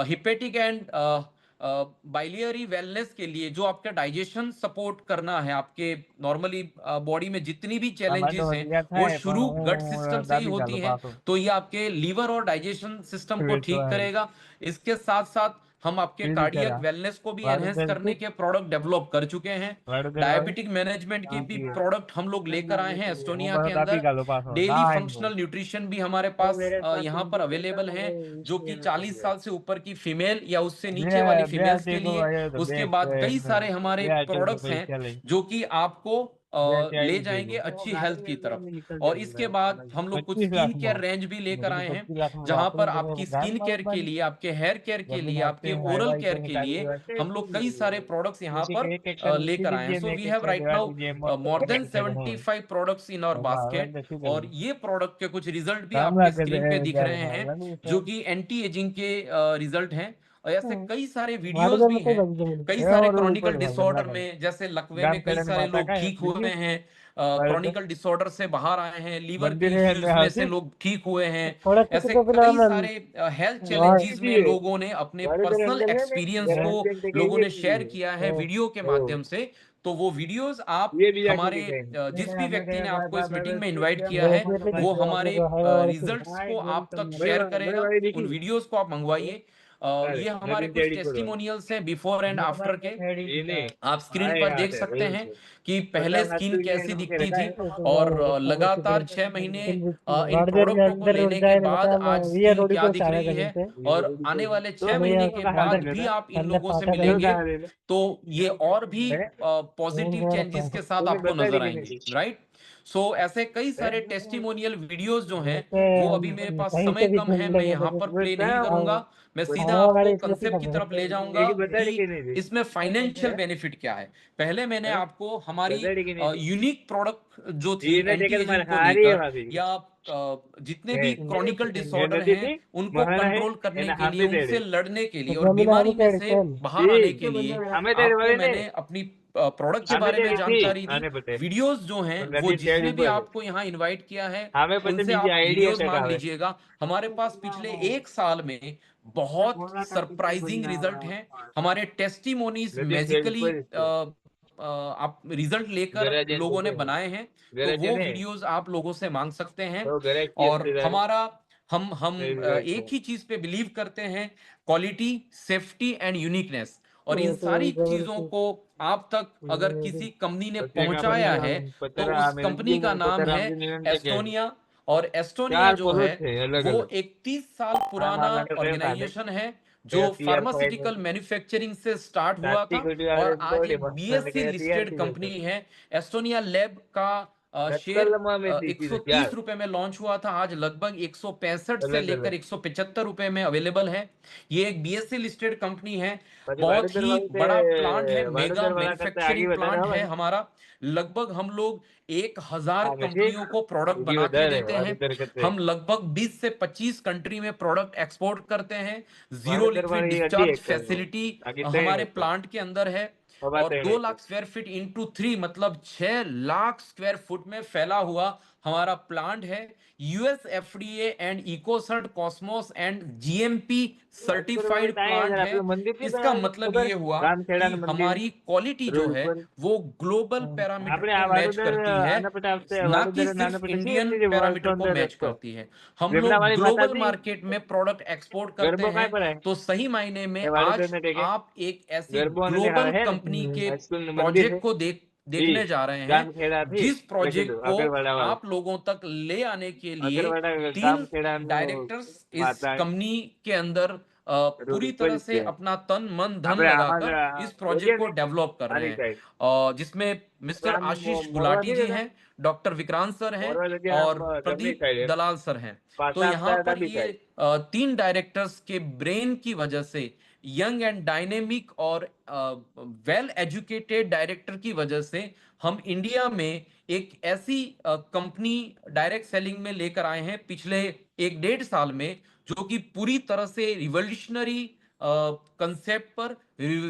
S4: हिपेटिक एंड बाइलियरी वेलनेस के लिए, जो आपका डाइजेशन सपोर्ट करना है, आपके नॉर्मली बॉडी में जितनी भी चैलेंजेस हैं वो शुरू गट सिस्टम से ही होती है, तो ये आपके लीवर और डाइजेशन सिस्टम को ठीक करेगा। इसके साथ साथ हम आपके कार्डियक वेलनेस को भी एनहेंस करने के प्रोडक्ट डेवलप कर चुके हैं। डायबिटिक मैनेजमेंट की भी प्रोडक्ट हम लोग लेकर आए हैं एस्टोनिया के अंदर। डेली फंक्शनल न्यूट्रिशन भी हमारे पास यहाँ पर अवेलेबल है, जो कि 40 साल से ऊपर की फीमेल या उससे नीचे वाली फीमेल्स के लिए। उसके बाद कई सारे हमारे प्रोडक्ट्स हैं जो कि आपको ले जाएंगे अच्छी हेल्थ की तरफ। और इसके बाद हम लोग कुछ स्किन केयर रेंज भी लेकर आए हैं, जहां पर आपकी स्किन केयर के लिए, आपके हेयर केयर के लिए, आपके ओरल केयर के लिए हम लोग कई सारे प्रोडक्ट्स यहाँ पर लेकर आए हैं। So we have right now more than 75 products in our basket. और ये प्रोडक्ट के कुछ रिजल्ट भी आपके स्क्रीन पे दिख रहे हैं, जो कि एंटी एजिंग के रिजल्ट हैं। और ऐसे कई सारे वीडियोस भी हैं, कई सारे क्रॉनिकल डिसऑर्डर में, जैसे लकवे में कई सारे लोग ठीक हुए हैं, क्रॉनिकल डिसऑर्डर से बाहर आए हैं, लीवर की इश्यूज में से लोग ठीक हुए हैं। ऐसे कई सारे हेल्थ चैलेंजेस में लोगों ने अपने पर्सनल एक्सपीरियंस को लोगों ने शेयर किया है वीडियो के माध्यम से। तो वो वीडियोस आप हमारे जिस भी व्यक्ति ने आपको इस मीटिंग में इनवाइट किया है, वो हमारे रिजल्ट्स को आप तक शेयर करेगा। उन वीडियोस को आप मंगवाइए। ये हमारे कुछ टेस्टिमोनियल्स हैं बिफोर एंड आफ्टर के। आप स्क्रीन पर देख सकते हैं कि पहले स्किन कैसी दिखती थी, और लगातार 6 महीने इन प्रोडक्टों को लेने के बाद आज स्किन क्या दिख रही है। और आने वाले 6 महीने के बाद भी आप इन लोगों से मिलेंगे तो ये और भी पॉजिटिव चेंजेस के साथ आपको नजर आएंगे, राइट। सो ऐसे कई सारे टेस्टिमोनियल वीडियोस जो हैं, वो अभी मेरे पास समय कम है, मैं यहाँ पर प्ले नहीं करूंगा। मैं सीधा आपको कंसेप्ट की तरफ ले जाऊंगा कि इसमें फाइनेंशियल बेनिफिट क्या है। पहले मैंने आपको हमारी यूनिक प्रोडक्ट जो थी एंटी एजिंग को लेकर, या जितने भी क्रॉनिकल डिसऑर्डर हैं उनको कंट्रोल करने के लिए, उनसे लड़ने के लिए और बीमारी में से बाहर आने के लिए आपको मैंने अपनी प्रोडक्ट के बारे में जानकारी दी। वीडियोस जो हैं वो जिसने भी आपको यहाँ इनवाइट किया है उनसे आप वीडियोस मांग लीजिएगा। हमारे पास पिछले 1 साल में बहुत सरप्राइजिंग रिजल्ट हैं। हमारे टेस्टिमोनीज मैजिकली आप रिजल्ट लेकर लोगों ने बनाए हैं, तो वो वीडियोस आप लोगों से मांग सकते हैं। और हमारा हम एक ही चीज पे बिलीव करते हैं, क्वालिटी, सेफ्टी एंड यूनिकनेस। और इन सारी चीजों को आप तक अगर किसी कंपनी ने पहुंचाया है तो उस कंपनी का नाम है एस्टोनिया। और एस्टोनिया जो है वो एक 30 साल पुराना ऑर्गेनाइजेशन है, जो फार्मास्यूटिकल मैन्युफैक्चरिंग से स्टार्ट हुआ था और आज एक बीएससी लिस्टेड कंपनी है। एस्टोनिया लैब का शेयर 130 रुपए में लॉन्च हुआ था, आज लगभग 165 से लेकर 175 रुपए में अवेलेबल है। ये एक बीएससी लिस्टेड कंपनी है, बहुत ही बड़ा प्लांट है, मेगा मैन्युफैक्चरिंग प्लांट है हमारा। लगभग हम लोग 1000 कंपनियों को प्रोडक्ट बना के देते हैं। हम लगभग 20 से 25 कंट्री में प्रोडक्ट एक्सपोर्ट करते हैं। जीरो लिक्विड डिस्चार्ज फैसिलिटी हमारे प्लांट के अंदर है। और 2 लाख स्क्वायर फीट इंटू 3 मतलब 6 लाख स्क्वायर फुट में फैला हुआ हमारा प्लांट है। US FDA and Ecocert Cosmos and GMP certified plant है। इसका मतलब ये हुआ कि हमारी क्वालिटी जो है वो ग्लोबल पैरामीटर को मैच करती है, ना कि सिर्फ इंडियन पैरामीटर को मैच करती है। हम लोग ग्लोबल मार्केट में प्रोडक्ट एक्सपोर्ट करते हैं, तो सही मायने में आज आप एक ऐसी ग्लोबल कंपनी के प्रोजेक्ट को देखने जा रहे हैं, जिस प्रोजेक्ट को आप लोगों तक ले आने के लिए 3 डायरेक्टर्स इस कंपनी के अंदर पूरी तरह से अपना तन मन धन लगाकर इस प्रोजेक्ट को डेवलप कर रहे हैं, जिसमें मिस्टर आशीष गुलाटी जी हैं, डॉक्टर विक्रांत सर हैं और प्रदीप दलाल सर हैं। तो यहाँ पर ये 3 डायरेक्टर्स के ब्रेन की वजह से, यंग एंड डायनेमिक और वेल एजुकेटेड डायरेक्टर की वजह से हम इंडिया में एक ऐसी कंपनी डायरेक्ट सेलिंग में लेकर आए हैं पिछले 1-1.5 साल में, जो कि पूरी तरह से रिवोल्यूशनरी कंसेप्ट पर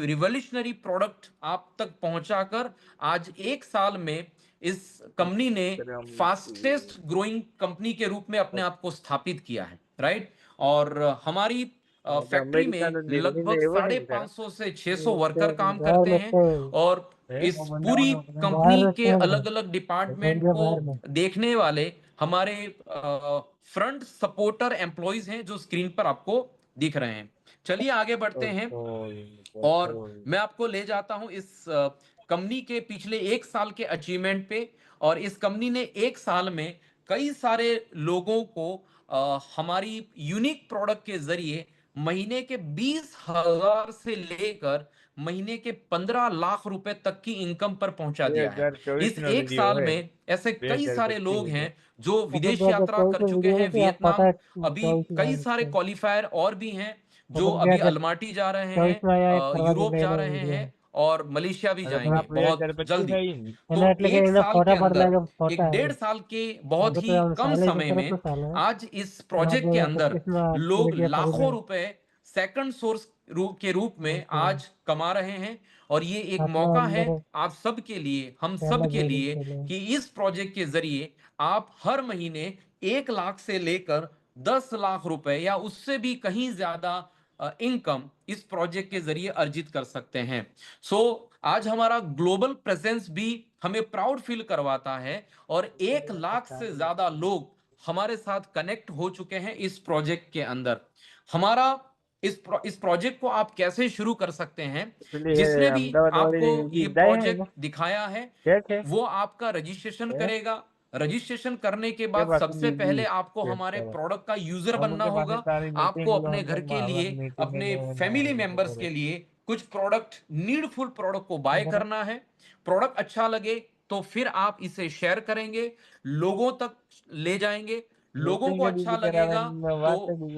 S4: रिवोल्यूशनरी प्रोडक्ट आप तक पहुंचाकर आज 1 साल में इस कंपनी ने फास्टेस्ट ग्रोइंग कंपनी के रूप में अपने आप को स्थापित किया है, राइट। और हमारी फैक्ट्री में लगभग 550 से 600 वर्कर काम करते हैं और इस पूरी कंपनी के अलग अलग डिपार्टमेंट को देखने वाले हमारे फ्रंट सपोर्टर एम्प्लॉइज हैं जो स्क्रीन पर आपको दिख रहे हैं। चलिए आगे बढ़ते हैं और मैं आपको ले जाता हूं इस कंपनी के पिछले 1 साल के अचीवमेंट पे। और इस कंपनी ने 1 साल में कई सारे लोगों को हमारी यूनिक प्रोडक्ट के जरिए महीने के 20,000 से लेकर महीने के 15 लाख रुपए तक की इनकम पर पहुंचा दिया है। इस 1 साल में ऐसे कई सारे लोग हैं जो विदेश यात्रा कर चुके हैं, वियतनाम, अभी कई सारे क्वालिफायर और भी हैं जो अभी अलमाटी जा रहे हैं, यूरोप जा रहे हैं और मलेशिया भी जाएंगे बहुत जल्दी। तो 1 साल के अंदर, 1.5 साल के बहुत ही कम समय में आज इस प्रोजेक्ट के अंदर लोग लाखों रुपए सेकंड सोर्स के रूप में आज कमा रहे हैं। और ये एक मौका है आप सब के लिए, हम सब के लिए, कि इस प्रोजेक्ट के जरिए आप हर महीने 1 लाख से लेकर 10 लाख रुपए या उससे भी कहीं ज्यादा इनकम इस प्रोजेक्ट के जरिए अर्जित कर सकते हैं। आज हमारा ग्लोबल प्रेजेंस भी हमें प्राउड फील करवाता है और 1 लाख से ज्यादा लोग हमारे साथ कनेक्ट हो चुके हैं इस प्रोजेक्ट के अंदर। हमारा इस प्रोजेक्ट को आप कैसे शुरू कर सकते हैं, जिसने भी आपको ये प्रोजेक्ट दिखाया है वो आपका रजिस्ट्रेशन करेगा। रजिस्ट्रेशन करने के बाद सबसे पहले आपको हमारे प्रोडक्ट का यूजर बनना होगा। आपको अपने घर के लिए, अपने फैमिली मेंबर्स के लिए कुछ प्रोडक्ट, नीडफुल प्रोडक्ट को बाय करना है। प्रोडक्ट अच्छा लगे तो फिर आप इसे शेयर करेंगे, लोगों तक ले जाएंगे। लोगों को अच्छा लगेगा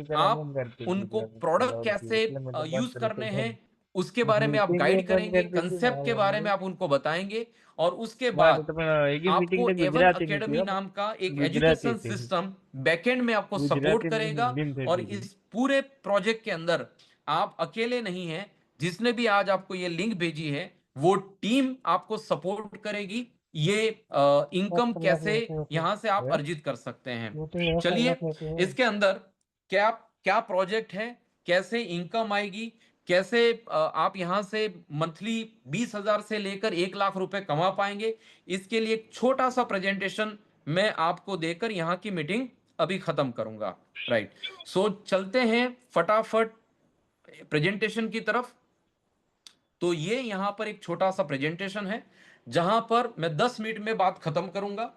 S4: तो आप उनको प्रोडक्ट कैसे यूज करने हैं उसके बारे में आप गाइड करेंगे, कंसेप्ट के बारे में आप उनको बताएंगे। और उसके बाद आपको एवन अकेडमी नाम का एक एजुकेशन सिस्टम बैकएंड में आपको सपोर्ट करेगा। और इस पूरे प्रोजेक्ट के अंदर आप अकेले नहीं हैं, जिसने भी आज आपको ये लिंक भेजी है वो टीम आपको सपोर्ट करेगी। ये इनकम कैसे यहां से आप अर्जित कर सकते हैं। चलिए इसके अंदर क्या क्या प्रोजेक्ट है, कैसे इनकम आएगी, कैसे आप यहां से मंथली 20,000 से लेकर 1 लाख रुपए कमा पाएंगे, इसके लिए एक छोटा सा प्रेजेंटेशन मैं आपको देकर यहां की मीटिंग अभी खत्म करूंगा। राइट, चलते हैं फटाफट प्रेजेंटेशन की तरफ। तो ये यहां पर एक छोटा सा प्रेजेंटेशन है जहां पर मैं 10 मिनट में बात खत्म करूंगा।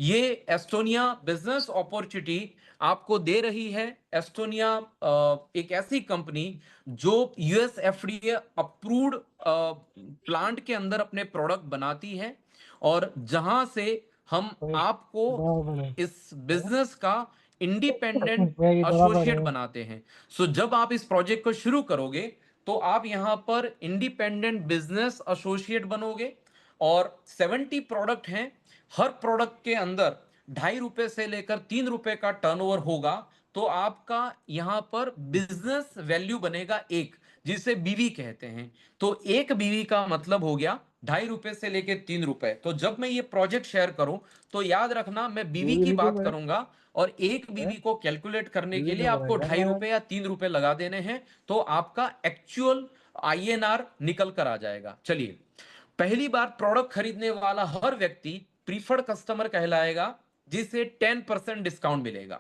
S4: ये एस्टोनिया बिजनेस अपॉर्चुनिटी आपको दे रही है। एस्टोनिया एक ऐसी कंपनी जो यूएस एफडीए अप्रूव्ड प्लांट के अंदर अपने प्रोडक्ट बनाती है और जहां से हम आपको इस बिजनेस का इंडिपेंडेंट एसोसिएट बनाते हैं। जब आप इस प्रोजेक्ट को शुरू करोगे तो आप यहां पर इंडिपेंडेंट बिजनेस एसोसिएट बनोगे और 70 प्रोडक्ट हैं। हर प्रोडक्ट के अंदर 2.5 रुपए से लेकर 3 रुपए का टर्नओवर होगा। तो आपका यहां पर बिजनेस वैल्यू बनेगा 1, जिसे बीवी कहते हैं। तो 1 बीवी का मतलब हो गया 2.5 रुपए से लेकर 3 रुपए। तो जब मैं ये प्रोजेक्ट शेयर करूं तो याद रखना मैं बीवी की बात करूंगा और 1 बीवी को कैलकुलेट करने के लिए आपको 2.5 रुपए या 3 रुपए लगा देने हैं, तो आपका एक्चुअल आईएनआर निकल कर आ जाएगा। चलिए, पहली बार प्रोडक्ट खरीदने वाला हर व्यक्ति प्रीफर्ड कस्टमर कहलाएगा, जिसे 10% डिस्काउंट मिलेगा।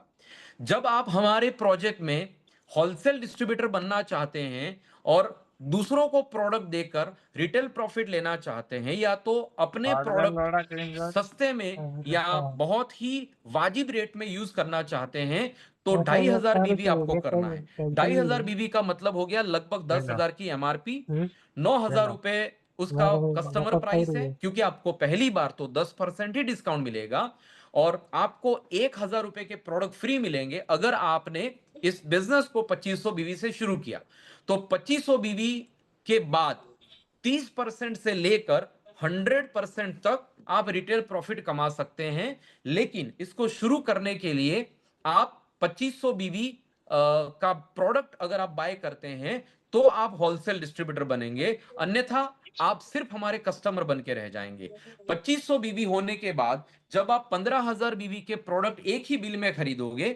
S4: जब आप हमारे प्रोजेक्ट में होलसेल डिस्ट्रीब्यूटर बनना चाहते हैं और दूसरों को प्रोडक्ट देकर रिटेल प्रॉफिट लेना चाहते हैं, या तो अपने प्रोडक्ट सस्ते में या बहुत ही वाजिब रेट में यूज करना चाहते हैं, तो 2,500 बीवी आपको करना है। 2,500 बीवी का मतलब हो गया लगभग 10,000 की एमआरपी, 9,000 रुपए उसका कस्टमर प्राइस है, क्योंकि आपको पहली बार तो 10% ही डिस्काउंट मिलेगा और आपको 1,000 रुपए के प्रोडक्ट फ्री मिलेंगे अगर आपने इस बिजनेस को 2500 बीवी से शुरू किया। तो 2500 बीवी के बाद 30% से लेकर 100% तक आप रिटेल प्रॉफिट कमा सकते हैं। लेकिन इसको शुरू करने के लिए आप 2500 बीवी का प्रोडक्ट अगर आप बाय करते हैं तो आप होलसेल डिस्ट्रीब्यूटर बनेंगे, अन्यथा आप सिर्फ हमारे कस्टमर बन के रह जाएंगे। 2500 बीवी होने के बाद जब आप 15,000 बीवी के प्रोडक्ट एक ही बिल में खरीदोगे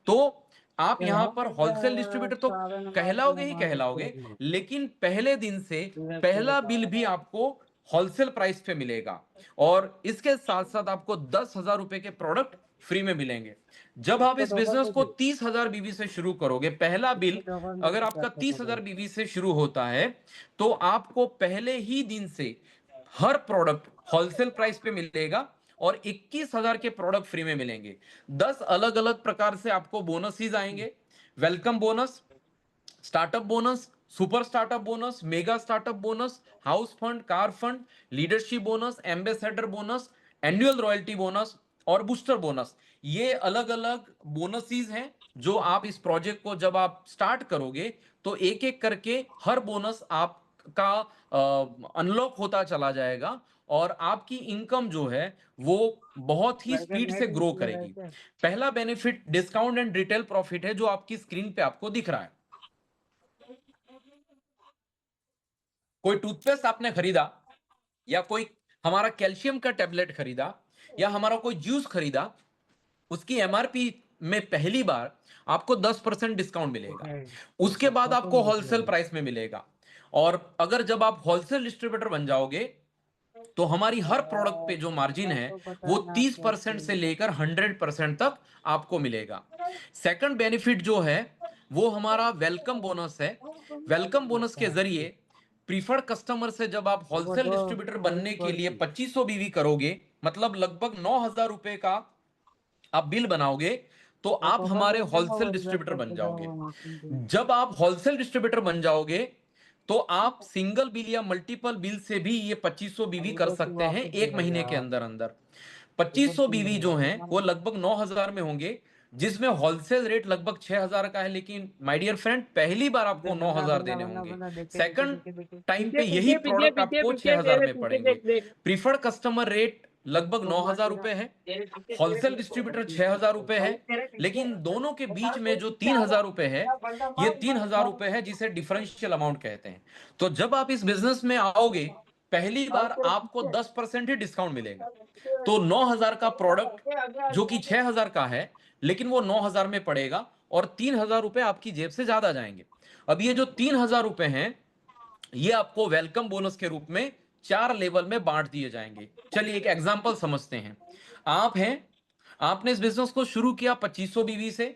S4: तो आप यहाँ पर होलसेल डिस्ट्रीब्यूटर तो कहलाओगे ही कहलाओगे, लेकिन पहले दिन से पहला बिल भी आपको होलसेल प्राइस पे मिलेगा और इसके साथ साथ आपको 10,000 रुपए के प्रोडक्ट फ्री में मिलेंगे। जब आप इस बिजनेस को 30,000 बीवी से शुरू करोगे, पहला बिल अगर आपका 30,000 बीवी से शुरू होता है तो आपको पहले ही दिन से हर प्रोडक्ट होलसेल प्राइस पे मिलेगा और 21,000 के प्रोडक्ट फ्री में मिलेंगे। 10 अलग अलग प्रकार से आपको बोनसेस आएंगे। Welcome bonus, startup bonus, super startup bonus, mega startup bonus, house fund, car fund, leadership bonus, ambassador bonus, annual royalty bonus और बूस्टर बोनस। ये अलग अलग बोनसेस हैं जो आप इस प्रोजेक्ट को जब आप स्टार्ट करोगे तो एक एक करके हर बोनस आपका अनलॉक होता चला जाएगा और आपकी इनकम जो है वो बहुत ही स्पीड से ग्रो करेगी। पहला benefit discount and retail profit है जो आपकी स्क्रीन पे आपको दिख रहा है। कोई टूथपेस्ट आपने खरीदा या कोई हमारा कैल्शियम का टेबलेट खरीदा या हमारा कोई जूस खरीदा, उसकी एमआरपी में पहली बार आपको 10% डिस्काउंट मिलेगा, उसके बाद आपको होलसेल प्राइस में मिलेगा। और अगर जब आप होलसेल डिस्ट्रीब्यूटर बन जाओगे तो हमारी हर प्रोडक्ट पे जो मार्जिन है वो 30% से लेकर 100% तक आपको मिलेगा। सेकंड बेनिफिट जो है वो हमारा वेलकम बोनस है। वेलकम बोनस के जरिए प्रीफर्ड कस्टमर से जब आप होलसेल डिस्ट्रीब्यूटर बनने के लिए 2500 बीवी करोगे, मतलब लगभग 9,000 रुपए का आप बिल बनाओगे, तो आप हमारे होलसेल डिस्ट्रीब्यूटर बन जाओगे। जब आप होलसेल डिस्ट्रीब्यूटर बन जाओगे तो आप सिंगल बिल या मल्टीपल बिल से भी ये 2500 बीवी कर सकते हैं एक महीने के अंदर अंदर। 2500 बीवी जो हैं वो लगभग 9,000 में होंगे, जिसमें होलसेल रेट लगभग 6,000 का है। लेकिन माय डियर फ्रेंड, पहली बार आपको 9,000 देने होंगे, सेकंड टाइम पे यही प्रोडक्ट आपको 6,000 में पड़ेंगे। प्रीफर्ड कस्टमर रेट लगभग 9,000 रुपए है, होलसेल डिस्ट्रीब्यूटर 6,000 रुपए है, लेकिन दोनों के बीच में जो 3,000 रुपए है, ये 3,000 रुपए है जिसे डिफरेंशियल अमाउंट कहते हैं। तो जब आप इस बिजनेस में आओगे पहली बार आपको 10% ही डिस्काउंट मिलेगा। तो 9,000 का प्रोडक्ट जो कि 6,000 का है लेकिन वो 9,000 में पड़ेगा और 3,000 रुपए आपकी जेब से ज्यादा जाएंगे। अब ये जो 3,000 रुपए हैं ये आपको वेलकम बोनस के रूप में 4 लेवल में बांट दिए जाएंगे। चलिए एक एग्जांपल समझते हैं। आप हैं, आपने इस बिजनेस को शुरू किया 2500 बीवी से,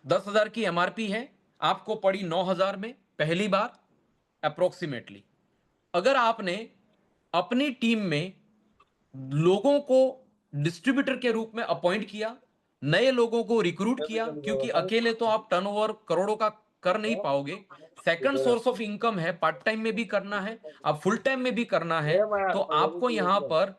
S4: 10,000 की एमआरपी है, आपको पड़ी 9,000 में पहली बार अप्रोक्सीमेटली। अगर आपने अपनी टीम में लोगों को डिस्ट्रीब्यूटर के रूप में अपॉइंट किया, नए लोगों को रिक्रूट किया, क्योंकि अकेले तो आप टर्नओवर करोड़ों का कर नहीं पाओगे। सेकंड सोर्स ऑफ इनकम है, पार्ट टाइम में भी करना है, आप फुल टाइम में भी करना है, तो आपको यहाँ पर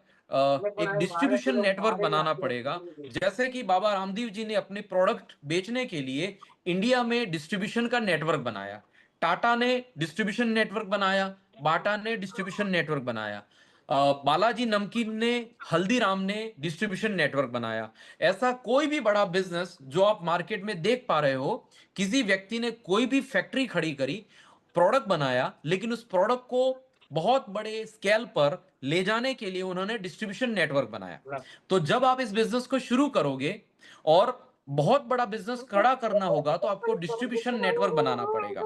S4: एक डिस्ट्रीब्यूशन नेटवर्क बनाना पड़ेगा। जैसे कि बाबा रामदेव जी ने अपने प्रोडक्ट बेचने के लिए इंडिया में डिस्ट्रीब्यूशन का नेटवर्क बनाया, टाटा ने डिस्ट्रीब्यूशन नेटवर्क बनाया, बाटा ने डिस्ट्रीब्यूशन नेटवर्क बनाया, बालाजी नमकीन ने, हल्दीराम ने डिस्ट्रीब्यूशन नेटवर्क बनाया। ऐसा कोई भी बड़ा बिजनेस जो आप मार्केट में देख पा रहे हो, किसी व्यक्ति ने कोई भी फैक्ट्री खड़ी करी, प्रोडक्ट बनाया, लेकिन उस प्रोडक्ट को बहुत बड़े स्केल पर ले जाने के लिए उन्होंने डिस्ट्रीब्यूशन नेटवर्क बनाया। तो जब आप इस बिजनेस को शुरू करोगे और बहुत बड़ा बिजनेस खड़ा करना होगा तो आपको डिस्ट्रीब्यूशन नेटवर्क बनाना पड़ेगा।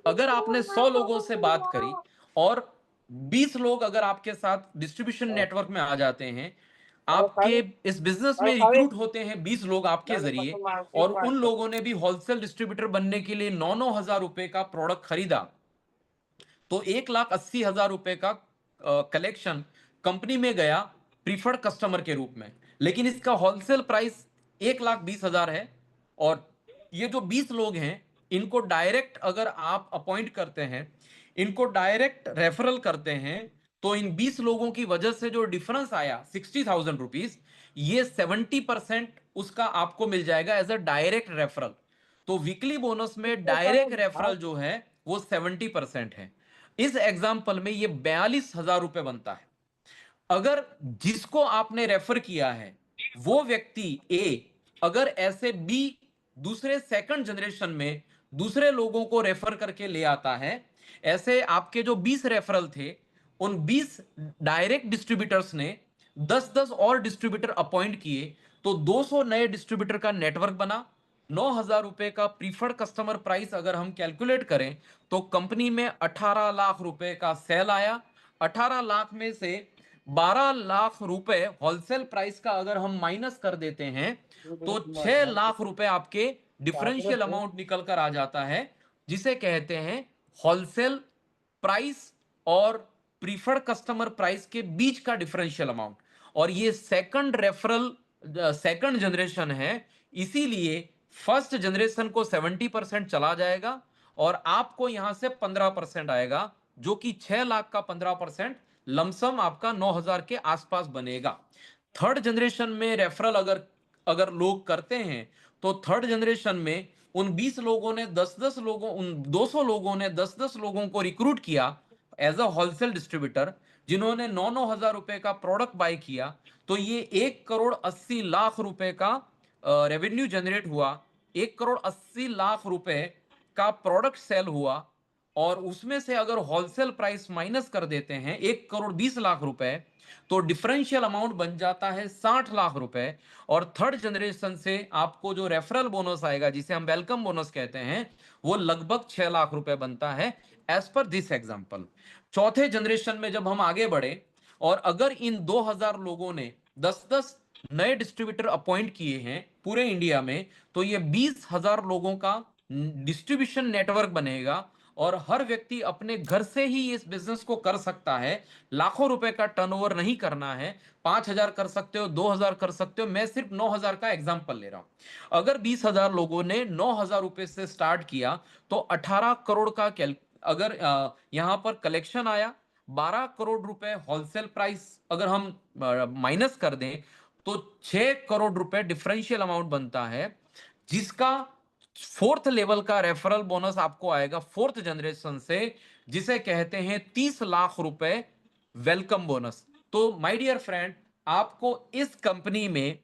S4: अगर आपने 100 लोगों से बात करी और 20 लोग अगर आपके साथ डिस्ट्रीब्यूशन नेटवर्क में आ जाते हैं, आपके इस बिजनेस में रिक्रूट होते हैं 20 लोग आपके जरिए, और उन लोगों ने भी होलसेल डिस्ट्रीब्यूटर बनने के लिए 9,000 रुपए का प्रोडक्ट खरीदा, तो 1,80,000 रुपए का कलेक्शन कंपनी में गया प्रीफर्ड कस्टमर के रूप में। लेकिन इसका होलसेल प्राइस 1,20,000 है। और ये जो 20 लोग हैं इनको डायरेक्ट अगर आप अपॉइंट करते हैं, इनको डायरेक्ट रेफरल करते हैं, तो इन 20 लोगों की वजह से जो डिफरेंस आया 60,000 रुपीज, ये 70% उसका आपको मिल जाएगा एज अ डायरेक्ट रेफरल। तो वीकली बोनस में डायरेक्ट रेफरल जो है वो 70% है। इस एग्जाम्पल में ये 42,000 रुपए बनता है। अगर जिसको आपने रेफर किया है वो व्यक्ति ए अगर ऐसे बी दूसरे सेकंड जनरेशन में दूसरे लोगों को रेफर करके ले आता है, ऐसे आपके जो 20 रेफरल थे उन 20 डायरेक्ट डिस्ट्रीब्यूटर्स ने 10-10 और डिस्ट्रीब्यूटर अपॉइंट किए, तो 200 नए डिस्ट्रीब्यूटर का नेटवर्क बना, 9,000 रुपए का प्रीफर्ड कस्टमर प्राइस अगर हम कैलकुलेट करें तो कंपनी में 18 लाख रुपए का सेल आया। 18 लाख में से 12 लाख रुपए होलसेल प्राइस का अगर हम माइनस कर देते हैं तो 6 लाख रुपए आपके डिफरेंशियल अमाउंट निकल कर आ जाता है, जिसे कहते हैं होलसेल प्राइस और प्रीफर्ड कस्टमर प्राइस के बीच का डिफरेंशियल अमाउंट। और ये सेकंड रेफरल सेकंड जनरेशन है, इसीलिए फर्स्ट जनरेशन को 70% चला जाएगा और आपको यहां से 15% आएगा, जो कि 6 लाख का 15% लमसम आपका 9,000 के आसपास बनेगा। थर्ड जनरेशन में रेफरल अगर अगर लोग करते हैं तो थर्ड जनरेशन में उन 20 लोगों ने 10-10 लोगों उन 200 लोगों ने 10-10 लोगों को रिक्रूट किया एज अ होलसेल डिस्ट्रीब्यूटर, जिन्होंने 9-9 हजार रुपए का प्रोडक्ट बाय किया। तो ये 1,80,00,000 रुपए का रेवेन्यू जनरेट हुआ, 1,80,00,000 रुपए का प्रोडक्ट सेल हुआ। और उसमें से अगर होलसेल प्राइस माइनस कर देते हैं 1,20,00,000 रुपए, तो डिफरेंशियल अमाउंट बन जाता है 60 लाख रुपए। और थर्ड जनरेशन से आपको जो रेफरल बोनस आएगा, जिसे हम वेलकम बोनस कहते हैं, वो लगभग 6 लाख रुपए बनता है एज पर दिस एग्जांपल। चौथे जनरेशन में जब हम आगे बढ़े और अगर इन 2,000 लोगों ने 10-10 नए डिस्ट्रीब्यूटर अपॉइंट किए हैं पूरे इंडिया में, तो ये 20,000 लोगों का डिस्ट्रीब्यूशन नेटवर्क बनेगा और हर व्यक्ति अपने घर से ही इस बिजनेस को कर सकता है। लाखों रुपए का टर्नओवर नहीं करना है, 5,000 कर सकते हो, 2,000 कर सकते हो। मैं सिर्फ 9,000 का एग्जांपल ले रहा हूं। अगर 20,000 लोगों ने 9,000 रुपए से स्टार्ट किया तो 18 करोड़ का अगर यहां पर कलेक्शन आया, 12 करोड़ रुपए होलसेल प्राइस अगर हम माइनस कर दें तो 6 करोड़ रुपए डिफरेंशियल अमाउंट बनता है, जिसका फोर्थ लेवल का रेफरल बोनस आपको आएगा फोर्थ जनरेशन से, जिसे कहते हैं 30 लाख रुपए वेलकम बोनस। तो माय डियर फ्रेंड, आपको इस कंपनी में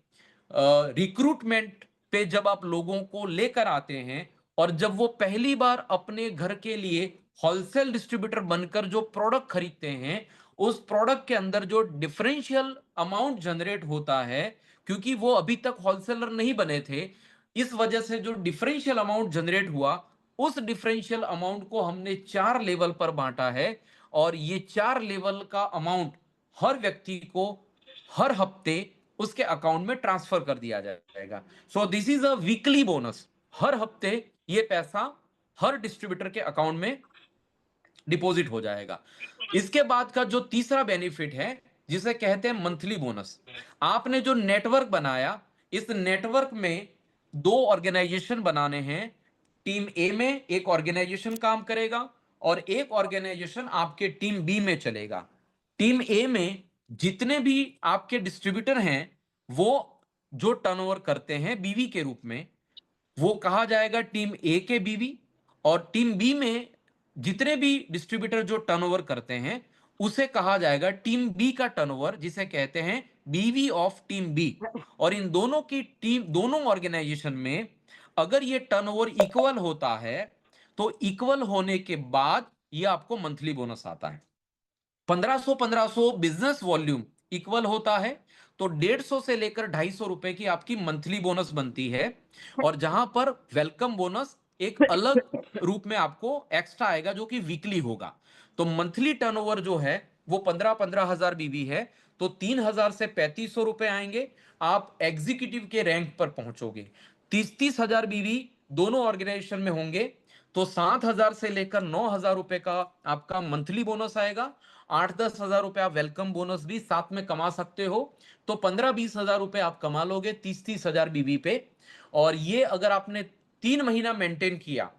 S4: रिक्रूटमेंट पे जब आप लोगों को लेकर आते हैं और जब वो पहली बार अपने घर के लिए होलसेल डिस्ट्रीब्यूटर बनकर जो प्रोडक्ट खरीदते हैं, उस प्रोडक्ट के अंदर जो डिफरेंशियल अमाउंट जनरेट होता है, क्योंकि वो अभी तक होलसेलर नहीं बने थे, इस वजह से जो डिफरेंशियल अमाउंट जनरेट हुआ, उस डिफरेंशियल अमाउंट को हमने 4 लेवल पर बांटा है और ये 4 लेवल का अमाउंट हर व्यक्ति को हर हफ्ते उसके अकाउंट में ट्रांसफर कर दिया जाएगा। So this is a weekly bonus. हर हफ्ते ये पैसा हर डिस्ट्रीब्यूटर के अकाउंट में डिपॉजिट हो जाएगा। इसके बाद का जो तीसरा बेनिफिट है, जिसे कहते हैं मंथली बोनस। आपने जो नेटवर्क बनाया, इस नेटवर्क में 2 ऑर्गेनाइजेशन बनाने हैं। टीम ए में एक ऑर्गेनाइजेशन काम करेगा और एक ऑर्गेनाइजेशन आपके टीम बी में चलेगा। टीम ए में जितने भी आपके डिस्ट्रीब्यूटर हैं, वो जो टर्नओवर करते हैं बीवी के रूप में, वो कहा जाएगा टीम ए के बीवी। और टीम बी में जितने भी डिस्ट्रीब्यूटर जो टर्नओवर करते हैं, उसे कहा जाएगा टीम बी का टर्नओवर, जिसे कहते हैं बीवी ऑफ टीम बी। और इन दोनों की टीम, दोनों ऑर्गेनाइजेशन में अगर ये टर्नओवर इक्वल होता है, तो इक्वल होने के बाद ये आपको मंथली बोनस आता है। 1500 बिजनेस वॉल्यूम इक्वल होता है तो 150 से लेकर 250 रुपए की आपकी मंथली बोनस बनती है। और जहां पर वेलकम बोनस एक अलग रूप में आपको एक्स्ट्रा आएगा, जो कि वीकली होगा। तो मंथली टर्नओवर जो है वो 15-15 हजार बीबी है, तो 3,000 से 3,500 रुपए आएंगे। आप एग्जीक्यूटिव के रैंक पर पहुंचोगे। 30-30 हजार बीबी दोनों ऑर्गेनाइजेशन में होंगे, तो 7,000 से लेकर 9,000 रुपए का आपका मंथली बोनस आएगा। 8-10 हजार रुपए आप वेलकम बोनस भी साथ में कमा सकते हो, तो 15-20 हजार रुपए आप कमा लोगे 30-30 हजार बीबी पे। और ये अगर आपने 3 महीना मेंटेन किया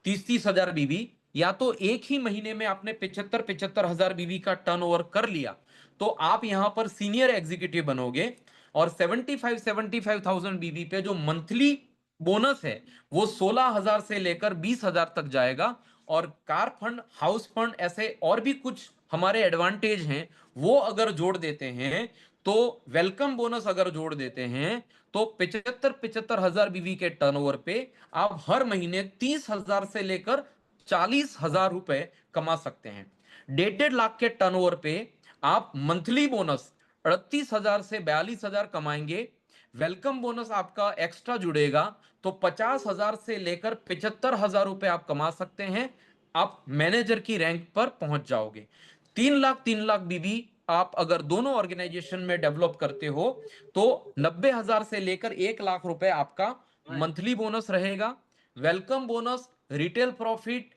S4: 30-30 हजार बीबी, या तो एक ही महीने में आपने 75-75 हजार बीबी का टर्नओवर कर लिया, तो आप यहां पर सीनियर एग्जीक्यूटिव बनोगे। और 75,000 बीबी पे जो मंथली बोनस है वो 16,000 से लेकर 20,000 तक जाएगा। और कार फंड, हाउस फंड, ऐसे और भी कुछ हमारे एडवांटेज हैं, वो अगर जोड़ देते हैं, तो वेलकम बोनस अगर जोड़ देते हैं, तो 75-75 हजार बीवी के टर्नओवर पे आप हर महीने 30,000 से लेकर 40,000 रुपए कमा सकते हैं। 1.5 लाख के टर्नओवर पे आप मंथली बोनस 38,000 से 42,000 कमाएंगे। वेलकम बोनस आपका एक्स्ट्रा जुड़ेगा तो 50,000 से लेकर 75,000 रुपए आप कमा सकते हैं। आप मैनेजर की रैंक पर पहुंच जाओगे। 3 लाख बीबी आप अगर दोनों ऑर्गेनाइजेशन में डेवलप करते हो तो 90,000 से लेकर 1 लाख रुपए आपका मंथली बोनस रहेगा। वेलकम बोनस, रिटेल प्रॉफिट,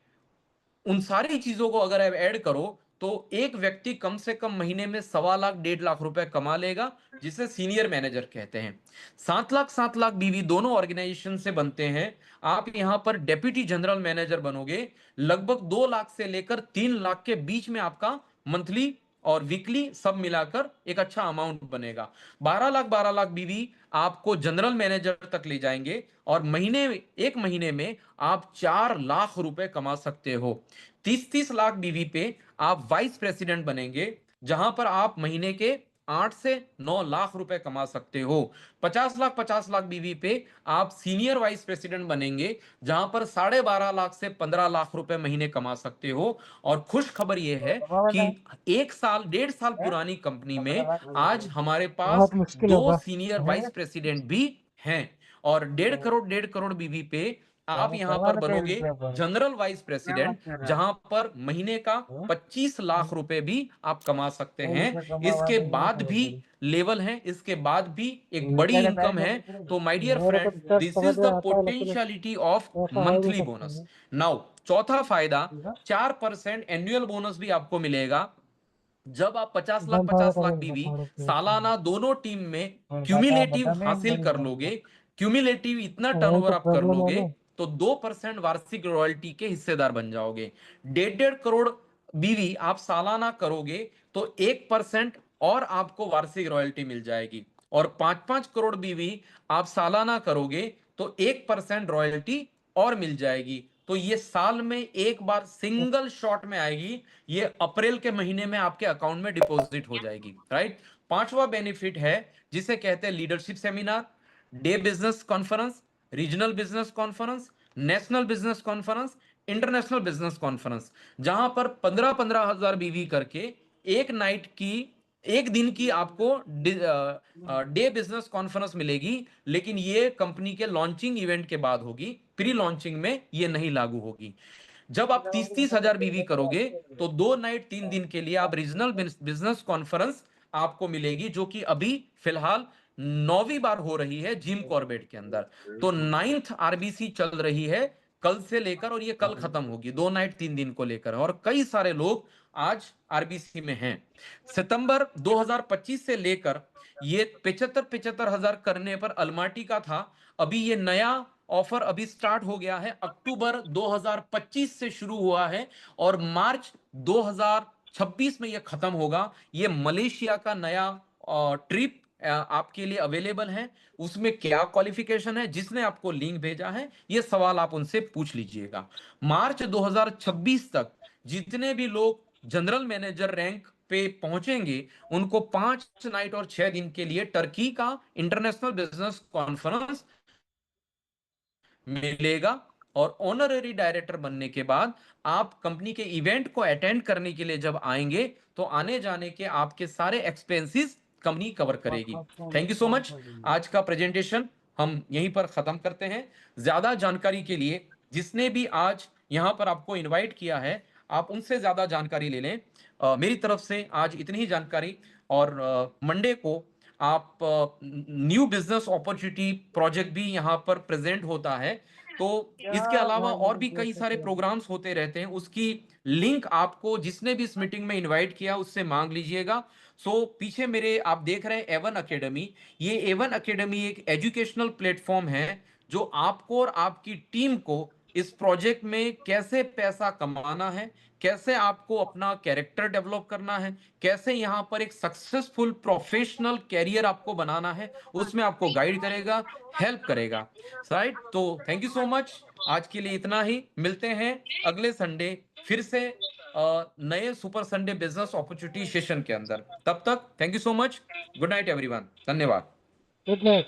S4: उन सारी चीजों को अगर आप ऐड करो तो एक व्यक्ति कम से कम महीने में 1.25 लाख 1.5 लाख रुपए कमा लेगा, जिसे सीनियर मैनेजर कहते हैं। 7 लाख बीवी दोनों ऑर्गेनाइजेशन से बनते हैं। आप यहां पर डेप्यूटी जनरल मैनेजर बनोगे। लगभग 2 लाख से लेकर 3 लाख के बीच में आपका मंथली और वीकली सब मिलाकर एक अच्छा अमाउंट बनेगा। 12 लाख बीवी आपको जनरल मैनेजर तक ले जाएंगे और एक महीने में आप 4 लाख रुपए कमा सकते हो। 30 लाख बीवी पे आप वाइस प्रेसिडेंट बनेंगे, जहां पर आप महीने के 8 से 9 लाख रुपए कमा सकते हो। 50 लाख बीवी पे आप सीनियर वाइस प्रेसिडेंट बनेंगे, जहां पर 12.5 लाख से 15 लाख रुपए महीने कमा सकते हो। और खुश खबर यह है कि 1.5 साल पुरानी कंपनी में आज हमारे पास
S1: बहुत मुश्किल
S4: 2
S1: होगा।
S4: सीनियर वाइस प्रेसिडेंट भी हैं। और 1.5 करोड़ बीवी पे आप यहां पर बनोगे जनरल वाइस प्रेसिडेंट, जहां पर महीने का 25 लाख रुपए भी आप कमा सकते हैं। इसके बाद भी लेवल है, इसके बाद भी एक बड़ी इनकम है। तो my dear friend, this is the potentiality of monthly bonus. Now चौथा फायदा, 4% एनुअल बोनस भी आपको मिलेगा। जब आप 50 लाख बीवी सालाना दोनों टीम में क्यूमुलेटिव हासिल कर लोगे, क्यूमुलेटिव इतना टर्नओवर आप कर लोगे तो 2% वार्षिक रॉयल्टी के हिस्सेदार बन जाओगे। 1.5 करोड़ बीवी आप सालाना करोगे तो 1% और आपको वार्षिक रॉयल्टी मिल जाएगी। और 5-5 करोड़ बीवी आप सालाना करोगे तो 1% रॉयल्टी और मिल जाएगी। तो ये साल में एक बार सिंगल शॉट में आएगी। ये अप्रैल के महीने में आपके अकाउंट में डिपॉजिट हो जाएगी, राइट। पांचवा बेनिफिट है जिसे कहते हैं leadership seminar, day business conference, regional business conference, national business conference, international business conference, जहां पर 15-15 हजार बीवी करके एक दिन की आपको डे बिजनेस कॉन्फ्रेंस मिलेगी। लेकिन ये कंपनी के लॉन्चिंग इवेंट के बाद होगी, प्री लॉन्चिंग में ये नहीं लागू होगी। जब आप 30-30 हजार बीवी करोगे तो 2 नाइट 3 दिन के लिए आप रीजनल बिजनेस कॉन्फ्रेंस आपको मिलेगी, जो कि अभी फिलहाल 9वीं बार हो रही है जिम कॉर्बेट के अंदर। तो 9th आरबीसी चल रही है कल से लेकर, और ये कल खत्म होगी 2 नाइट 3 दिन को लेकर। और कई सारे लोग आज आरबीसी में हैं। सितंबर 2025 से लेकर ये 75 हजार करने पर अलमाटी का था। अभी ये नया ऑफर अभी स्टार्ट हो गया है, अक्टूबर 2025 से शुरू हुआ है और मार्च 2026 में ये खत्म होगा। ये मलेशिया का नया ट्रिप आपके लिए अवेलेबल है। उसमें क्या क्वालिफिकेशन है, जिसने आपको लिंक भेजा है ये सवाल आप उनसे पूछ लीजिएगा। मार्च 2026 तक जितने भी लोग जनरल मैनेजर रैंक पे पहुंचेंगे उनको 5 नाइट और 6 दिन के लिए टर्की का इंटरनेशनल बिजनेस कॉन्फ्रेंस मिलेगा। और ऑनररी डायरेक्टर बनने के बाद आप कंपनी के इवेंट को अटेंड करने के लिए जब आएंगे तो आने जाने के आपके सारे एक्सपेंसेस कंपनी कवर करेगी। Thank you so much. आज का प्रेजेंटेशन हम यहीं पर खत्म करते हैं। ज्यादा जानकारी के लिए जिसने भी आज यहां पर आपको इनवाइट किया है आप उनसे ज्यादा जानकारी ले लें। मेरी तरफ से आज इतनी ही जानकारी। और मंडे को आप न्यू बिजनेस अपॉर्चुनिटी प्रोजेक्ट भी यहाँ पर प्रेजेंट होता है। तो इसके अलावा और भी कई सारे प्रोग्राम्स होते रहते हैं, उसकी लिंक आपको जिसने भी इस मीटिंग में इनवाइट किया उससे मांग लीजिएगा। सो पीछे मेरे आप देख रहे हैं A1 अकेडमी। ये A1 अकेडमी एक एजुकेशनल प्लेटफॉर्म है जो आपको और आपकी टीम को इस प्रोजेक्ट में कैसे पैसा कमाना है, कैसे आपको अपना कैरेक्टर डेवलप करना है, कैसे यहाँ पर एक सक्सेसफुल प्रोफेशनल कैरियर आपको बनाना है, उसमें आपको गाइड करेगा, हेल्प करेगा, राइट। तो थैंक यू सो मच। आज के लिए इतना ही। मिलते हैं अगले संडे फिर से नए super Sunday business opportunity session के अंदर। तब तक thank you so much. Good night everyone. धन्यवाद।
S1: Good night.